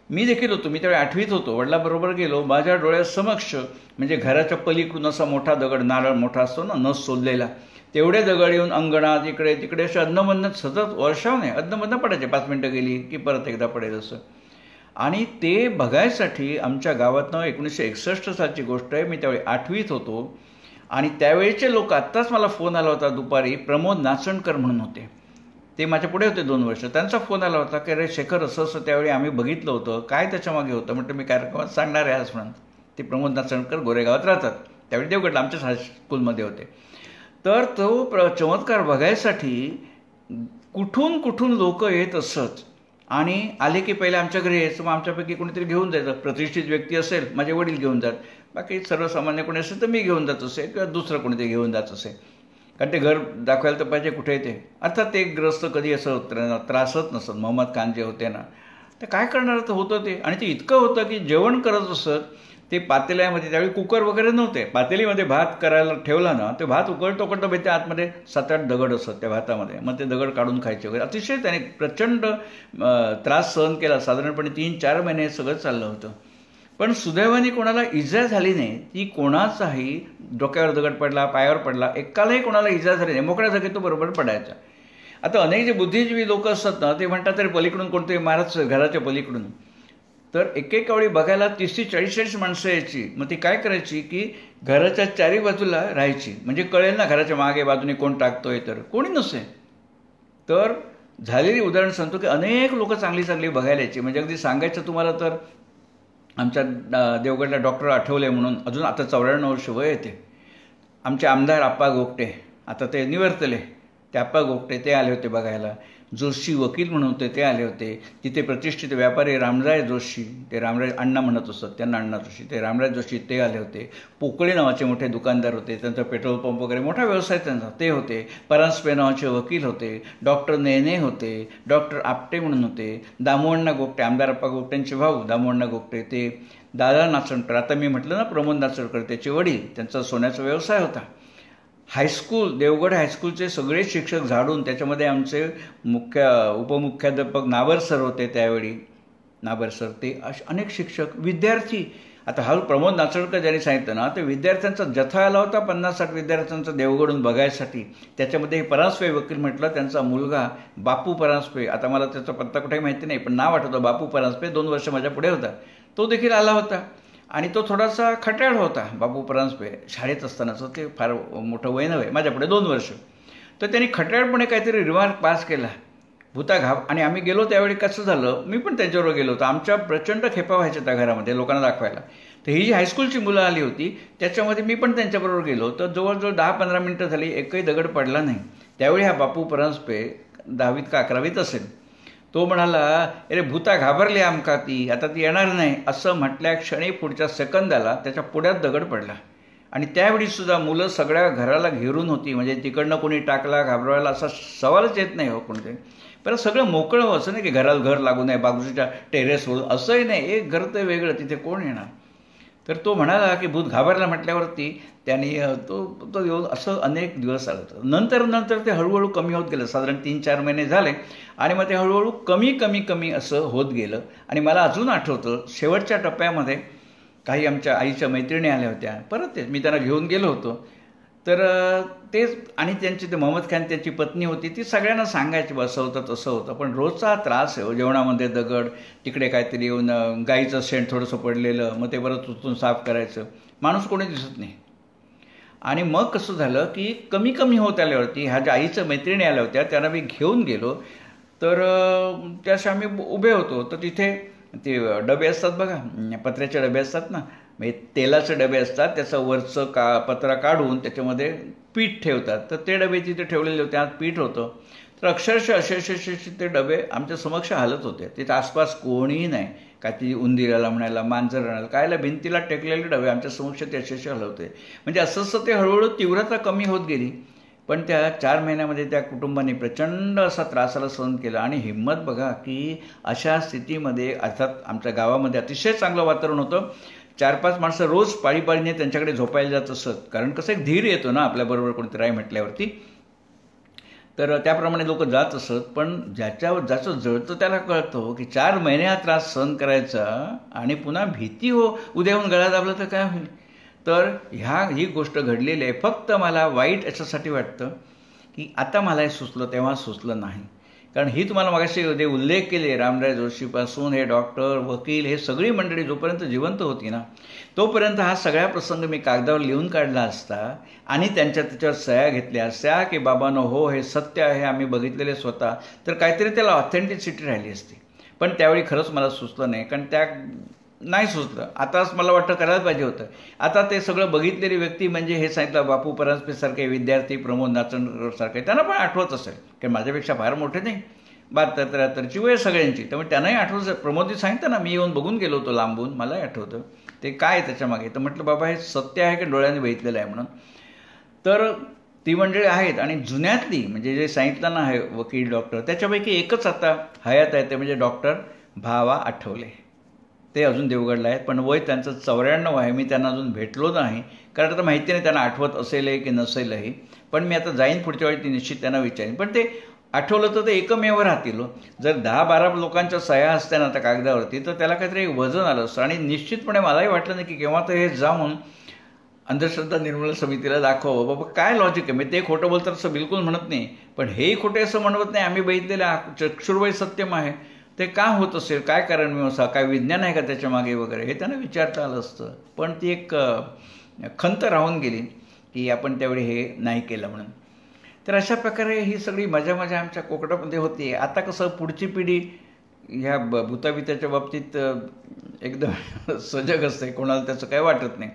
मी देखील होतो, मी त्यावेळी 8वीत होतो. वडिलाबरोबर गेलो. माझ्या डोळ्यासमक्ष म्हणजे घराच्या पलीकडून असा मोठा दगड, नारळ मोठा असतो ना, नस सोललेला, तेवढे दगड येऊन अंगणात इकडे तिकडे असे अधनमधनं सतत वर्षावने अधनमधनं पडायचे. 5 मिनटं गेली की परत एकदा पडेल असं. आणि ते बघायसाठी आमच्या गावातनं 1961 सालची गोष्ट आहे, मी त्यावेळी 8वीत होतो. आणि त्यावेळेचे लोक, आत्ताच मला फोन आला होता दुपारी, प्रमोद नाचणकर म्हणून होते, ते माझ्या पुढे होते 2 वर्ष. त्यांचा फोन आला होता की अरे शेखर असं असं त्यावेळी आम्ही बघितलं होतं, काय त्याच्यामागे होतं. म्हटलं मी कार्यक्रमात सांगणार आहे आज म्हणून. ते प्रमोद नाचणकर गोरेगावात राहतात, त्यावेळी देवगडला आमच्याच हायस्कूलमध्ये होते. तर तो चमत्कार बघायसाठी कुठून कुठून लोक येत असत आणि आले की पहिले आमच्या घरी यायचं, मग आमच्यापैकी कोणीतरी घेऊन जायचं. प्रतिष्ठित व्यक्ती असेल, माझे वडील घेऊन जात, बाकी सर्वसामान्य कोणी असेल तर मी घेऊन जात असे किंवा दुसरं कोणीतरी घेऊन जात असे, कारण ते घर दाखवायला तर पाहिजे कुठे ते. अर्थात ते ग्रस्त कधी असं त्रासत नसत. मोहम्मद खान जे होते ना, ते काय करणार तर होतं ते. आणि ते इतकं होतं की जेवण करत असत ते पातेल्यामध्ये, त्यावेळी कुकर वगैरे नव्हते, पातेलीमध्ये भात करायला ठेवला ना, ते भात उकळतो ते आतमध्ये 7-8 दगड असत त्या भातामध्ये, मग ते दगड काढून खायचे वगैरे. अतिशय त्याने प्रचंड त्रास सहन केला. साधारणपणे 3-4 महिने सगळं चाललं होतं. पण सुदैवाने कोणाला इजा झाली नाही. ती कोणाचाही डोक्यावर दगड पडला, पायावर पडला, एकालाही कोणाला इजा झाली नाही. मोकळ्या जागेत तो बरोबर पडायचा. आता अनेक जे बुद्धिजीवी लोक असतात ना, ते म्हणतात तरी पलीकडून कोणते महाराज घराच्या पलीकडून, तर एक वेळी बघायला 30-40 माणसं यायची. मग ती काय करायची की घराच्या 4 बाजूला राहायची, म्हणजे कळेल ना घराच्या मागे बाजूने कोण टाकतोय, तर कोणी नसे. तर झालेली उदाहरण सांगतो की अनेक लोक चांगली चांगली बघायला यायची. म्हणजे अगदी सांगायचं तुम्हाला तर आमच्या देवगडला डॉक्टर आठवले म्हणून, अजून आता 94 वर्ष वय येते, आमचे आमदार आप्पा गोगटे, आता ते निवर्तले, ते आप्पा गोगटे ते आले होते बघायला. जोशी वकील म्हणून होते, ते आले होते. तिथे प्रतिष्ठित व्यापारी रामराय जोशी, ते रामराय अण्णा म्हणत असत त्यांना, अण्णा जोशी, ते रामराय जोशी ते आले होते. पोकळे नावाचे मोठे दुकानदार होते, त्यांचा पेट्रोल पंप वगैरे मोठा व्यवसाय त्यांचा, ते होते. परांजपे नावाचे वकील होते. डॉक्टर नेने होते. डॉक्टर आपटे म्हणून होते. दामोअण्णा गोगटे, आमदार अप्पा गोगटेंचे भाऊ दामोअण्णा गोगटे, ते दादा नाचणकर, आता मी म्हटलं ना प्रमोद नाचणकर, त्याचे वडील, त्यांचा सोन्याचा व्यवसाय होता. हायस्कूल, देवगड हायस्कूलचे सगळे शिक्षक झाडून, त्याच्यामध्ये आमचे उपमुख्याध्यापक नाबर सर होते त्यावेळी, नाबर सर, ते अनेक शिक्षक, विद्यार्थी. आता हा प्रमोद नाचणकर ज्यांनी सांगितलं ना, ते विद्यार्थ्यांचा जथा आला होता 50-60 विद्यार्थ्यांचा देवगडून बघायसाठी. त्याच्यामध्ये हे परांजपे वकील म्हटलं, त्यांचा मुलगा बापू परांजपे, आता मला त्याचा पत्ता कुठेही माहिती नाही, पण नाव आठवतं बापू परांजपे, 2 वर्ष माझ्या पुढे होता, तो देखील आला होता. आणि तो थोडासा खट्याळ होता बापू परांजपे, शाळेत असतानाचं, ते फार मोठं वय नव्हे, माझ्या पुढे 2 वर्ष. तर त्यांनी खट्याळपणे काहीतरी रिमार्क पास केला, आणि आम्ही गेलो त्यावेळी कसं झालं, मी पण त्यांच्याबरोबर गेलो होतो. आमच्या प्रचंड खेपा व्हायच्या त्या घरामध्ये लोकांना दाखवायला. तर ही जी हायस्कूलची मुलं आली होती त्याच्यामध्ये मी पण त्यांच्याबरोबर गेलो. तर जवळजवळ 10-15 मिनिटं झाली, एकही दगड पडला नाही. त्यावेळी हा बापू परांजपे 10वीत का 11वीत असेल. तो म्हणाला, अरे भूता घाबरली आमका, ती आता ती येणार नाही, असं म्हटल्या क्षणी पुढच्या सेकंदाला त्याच्या पुढ्यात दगड पडला. आणि त्यावेळी सुद्धा मुलं सगळ्या घराला घेरून होती, म्हणजे तिकडनं कोणी टाकला घाबरवायला असा सवालच येत नाही हो कोणते. पण सगळं मोकळं हो, असं नाही की घराला घर लागू नये, बाजूच्या टेरेसवर, असंही नाही, एक घर तर वेगळं, तिथे कोण येणार. तर तो म्हणाला की भूत घाबरला म्हटल्यावरती त्यांनी तो येऊन असं अनेक दिवस आलं. नंतर ते हळूहळू कमी होत गेलं. साधारण 3-4 महिने झाले आणि मग ते हळूहळू कमी असं होत गेलं. आणि मला अजून आठवतं, शेवटच्या टप्प्यामध्ये काही आमच्या आईच्या मैत्रिणी आल्या होत्या, परत मी त्यांना घेऊन गेलो होतो. तर तेच, आणि त्यांची ते मोहम्मद खान त्यांची पत्नी होती, ती सगळ्यांना सांगायची असं होतं तसं होतं. पण रोजचा त्रास आहे, जेवणामध्ये दगड, तिकडे काहीतरी येऊन गाईचं शेण थोडंसं पडलेलं, मग ते परत उचलून साफ करायचं, माणूस कोणी दिसत नाही. आणि मग कसं झालं की कमी होत आल्यावरती ह्या ज्या आईच्या मैत्रिणी आल्या होत्या त्यांना मी घेऊन गेलो. तर त्याशी आम्ही उभे होतो. तर तिथे ते डबे असतात बघा, पत्र्याचे डबे असतात ना, म्हणजे तेलाचे डबे असतात, त्याचं वरचं पत्रा काढून त्याच्यामध्ये पीठ ठेवतात. तर ते डबे तिथे ठेवलेले होते, त्यात पीठ होतं. तर अक्षरशः असे ते डबे आमच्या समक्ष हालत होते. तिथे आसपास कोणीही नाही, काय ती उंदीराला म्हणायला, मांजर आणायला, कायला भिंतीला टेकलेले डबे आमच्या समक्ष ते असे हलवते. म्हणजे असं ते हळूहळू तीव्रता कमी होत गेली. पण त्या 4 महिन्यामध्ये त्या कुटुंबाने प्रचंड असा त्रासाला सहन केला. आणि हिंमत बघा की अशा स्थितीमध्ये, अर्थात आमच्या गावामध्ये अतिशय चांगलं वातावरण होतं. 4-5 माणसं रोज पाळीपाळीने त्यांच्याकडे झोपायला जात असत, कारण कसं एक धीर येतो ना आपल्याबरोबर कोणीतरी राय म्हटल्यावरती. तर त्याप्रमाणे लोक जात असत. पण ज्याचं जळतं त्याला कळतं की 4 महिने हा त्रास सहन करायचा आणि पुन्हा भीती उद्या गळा दाबला तर काय होईल. तर ही गोष्ट घडलेली आहे. फक्त मला वाईट याच्यासाठी वाटतं की आता मला हे सुचलं, तेव्हा सुचलं नाही. कारण ही तुम्हाला मगाशी जे उल्लेख केले रामराय जोशीपासून हे डॉक्टर वकील हे सगळी मंडळी जोपर्यंत जिवंत होती ना तोपर्यंत हा सगळा प्रसंग मी कागदावर लिहून काढला असता आणि त्याच्यावर सह्या घेतल्या असत्या की बाबांनो हो हे सत्य आहे आम्ही बघितलेले स्वतः, तर काहीतरी त्याला ऑथेंटिसिटी राहिली असती. पण त्यावेळी खरंच मला सुचलं नाही, कारण त्या नाही सुचलं. आताच मला वाटतं करायला पाहिजे होतं. आता ते सगळं बघितलेली व्यक्ती म्हणजे हे सांगितलं बापू परांजपेसारखे विद्यार्थी, प्रमोद नाचणकरसारखे, त्यांना पण आठवत असेल, कारण माझ्यापेक्षा फार मोठे नाही, 72-73ची वय सगळ्यांची, त्यामुळे त्यांनाही आठवत. प्रमोदजी सांगितलं ना मी येऊन बघून गेलो होतो लांबून, मलाही आठवतं ते काय त्याच्या मागे. तर म्हटलं बाबा हे सत्य आहे की डोळ्याने बघितलेलं आहे म्हणून. तर ती मंडळी आहेत आणि जुन्यातली म्हणजे जे सांगितलं ना आहे वकील डॉक्टर त्याच्यापैकी एकच आता हयात आहे, ते म्हणजे डॉक्टर भावा आठवले. ते अजून देवगडला आहेत, पण वय त्यांचं 94 आहे. मी त्यांना अजून भेटलो नाही, कारण आता माहिती नाही त्यांना आठवत असेलही की नसेलही. पण मी आता जाईन पुढच्या वेळी ती निश्चित त्यांना विचारेन. पण ते आठवलं तर ते एकमेव राहतील. जर 10-12 लोकांच्या सह्या असत्या ना त्या कागदावरती तर त्याला काहीतरी एक वजन आलं असतं. आणि निश्चितपणे मलाही वाटलं नाही की केव्हा तर हे जाऊन अंधश्रद्धा निर्मूलन समितीला दाखव बाबा काय लॉजिक आहे. मी ते खोटं बोलतात असं बिलकुल म्हणत नाही, पण हेही खोटे असं म्हणत नाही. आम्ही बघितलेलं चक्षुर्वय सत्यम आहे, ते का होत असेल, काय कारण व्यवस्था, काय विज्ञान आहे का त्याच्या मागे वगैरे, हे त्यांना विचारता आलं असतं. पण ती एक खंत राहून गेली की आपण त्यावेळी हे नाही केलं म्हणून. तर अशा प्रकारे ही सगळी मजा आमच्या कोकणामध्ये होती. आता कसं पुढची पिढी ह्या भूताबिताच्या बाबतीत एकदम सजग असते, कोणाला त्याचं काय वाटत नाही.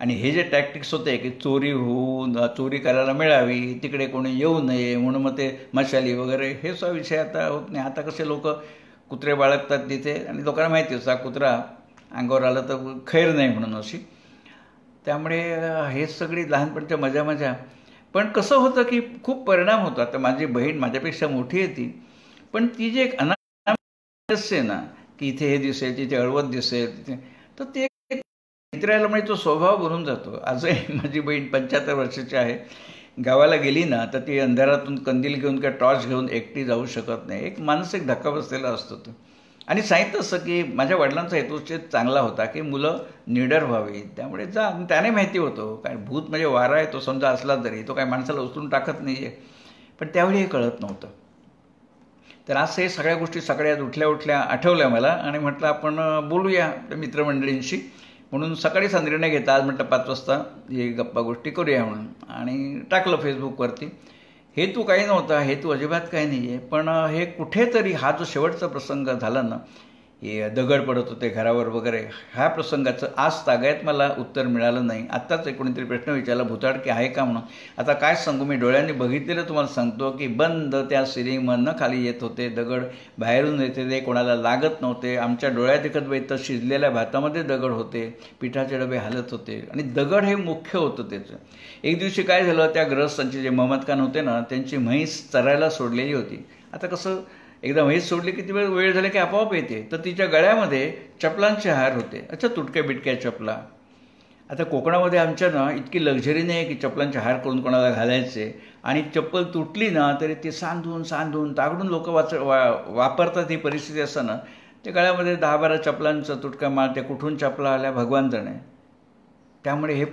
आणि हे जे टॅक्टिक्स होते की चोरी करायला मिळावी, तिकडे कोणी येऊ नये म्हणून मग ते मशाली वगैरे हे सगळा विषय आता होत नाही. आता कसे लोक कुत्रे बाळगतात तिथे आणि लोकांना माहिती असतं कुत्रा अंगावर आलं तर खैर नाही म्हणून अशी. त्यामुळे हे सगळी लहानपणच्या मजा. पण कसं होतं की खूप परिणाम होतो. आता माझी बहीण माझ्यापेक्षा मोठी आहे ती, पण ती जी एक अनामस्य ना की इथे हे दिसेल तिथे अळवत दिसेल तिथे, तर ते मित्राला म्हणजे तो स्वभाव बनून जातो. आजही माझी बहीण 75 वर्षाची आहे, गावाला गेली ना तर ती अंधारातून कंदील घेऊन किंवा टॉर्च घेऊन एकटी जाऊ शकत नाही. एक मानसिक धक्का बसलेला असतो तो. आणि सांगितलं असं की माझ्या वडिलांचा हेतू चांगला होता की मुलं निडर व्हावी, त्यामुळे जा. त्याने माहिती होतं काय भूत म्हणजे वारा आहे, तो समजा असला तरी तो काय माणसाला उचलून टाकत नाही आहे, पण त्यावेळी हे कळत नव्हतं. तर आज हे सगळ्या गोष्टी सगळ्यात उठल्या आठवल्या मला आणि म्हटलं आपण बोलूया मित्रमंडळींशी. म्हणून सकाळीच निर्णय घेता आज म्हटलं 5 वाजता हे गप्पा गोष्टी करूया म्हणून, आणि टाकलं फेसबुकवरती. हेतू काही नव्हता, हेतू अजिबात काही नाही आहे, पण हे कुठेतरी हा जो शेवटचा प्रसंग झाला ना, हे दगड पडत होते घरावर वगैरे, ह्या प्रसंगाचं आज तागायत मला उत्तर मिळालं नाही. आत्ताच कोणीतरी प्रश्न विचारला भुताडकी आहे का म्हणून. आता काय सांगू, मी डोळ्यांनी बघितलेलं तुम्हाला सांगतो की बंद त्या सिलिंगमधनं खाली येत होते दगड, बाहेरून येते ते, कोणाला लागत नव्हते. आमच्या डोळ्यात एकत वेळ तर शिजलेल्या भातामध्ये दगड होते, पिठाचे डबे हालत होते आणि दगड हे मुख्य होतं त्याचं. एक दिवशी काय झालं, त्या ग्रहस्थांचे जे महम्मद खान होते ना त्यांची म्हैस चरायला सोडलेली होती. आता कसं एकदा म्हैस सोडली किती वेळ झाले की आपोआप येते, तर तिच्या गळ्यामध्ये चपलांचे हार होते. अच्छा, तुटक्या बिटक्या चपला. आता कोकणामध्ये आमच्या ना इतकी लक्झरी नाही आहे की चपलांचे हार करून कोणाला घालायचे, आणि चप्पल तुटली ना तरी ते सांधून तागडून लोक वापरतात. ही परिस्थिती असताना ते गळ्यामध्ये 10-12 चपलांचा तुटका माळ, ते कुठून चपला आल्या भगवान जाणे. त्यामुळे हे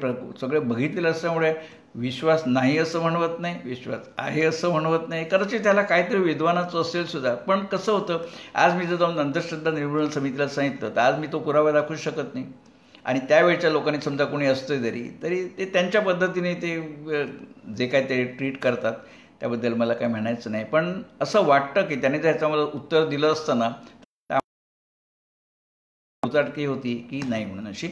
सगळं बघितलेलं असल्यामुळे विश्वास नाही असं म्हणवत नाही, विश्वास आहे असं म्हणवत नाही. कदाचित त्याला काहीतरी विद्वानाचं असेल सुद्धा. पण कसं होतं, आज मी जर जाऊन अंधश्रद्धा निर्मूलन समितीला सांगितलं तर आज मी तो पुरावा दाखवू शकत नाही. आणि त्यावेळच्या लोकांनी समजा कोणी असतं तरी ते त्यांच्या पद्धतीने ते जे काय ते ट्रीट करतात त्याबद्दल मला काय म्हणायचं नाही. पण असं वाटतं की त्याने जर ह्याचं मला उत्तर दिलं असतं ना, उचाटकी होती की नाही म्हणून अशी.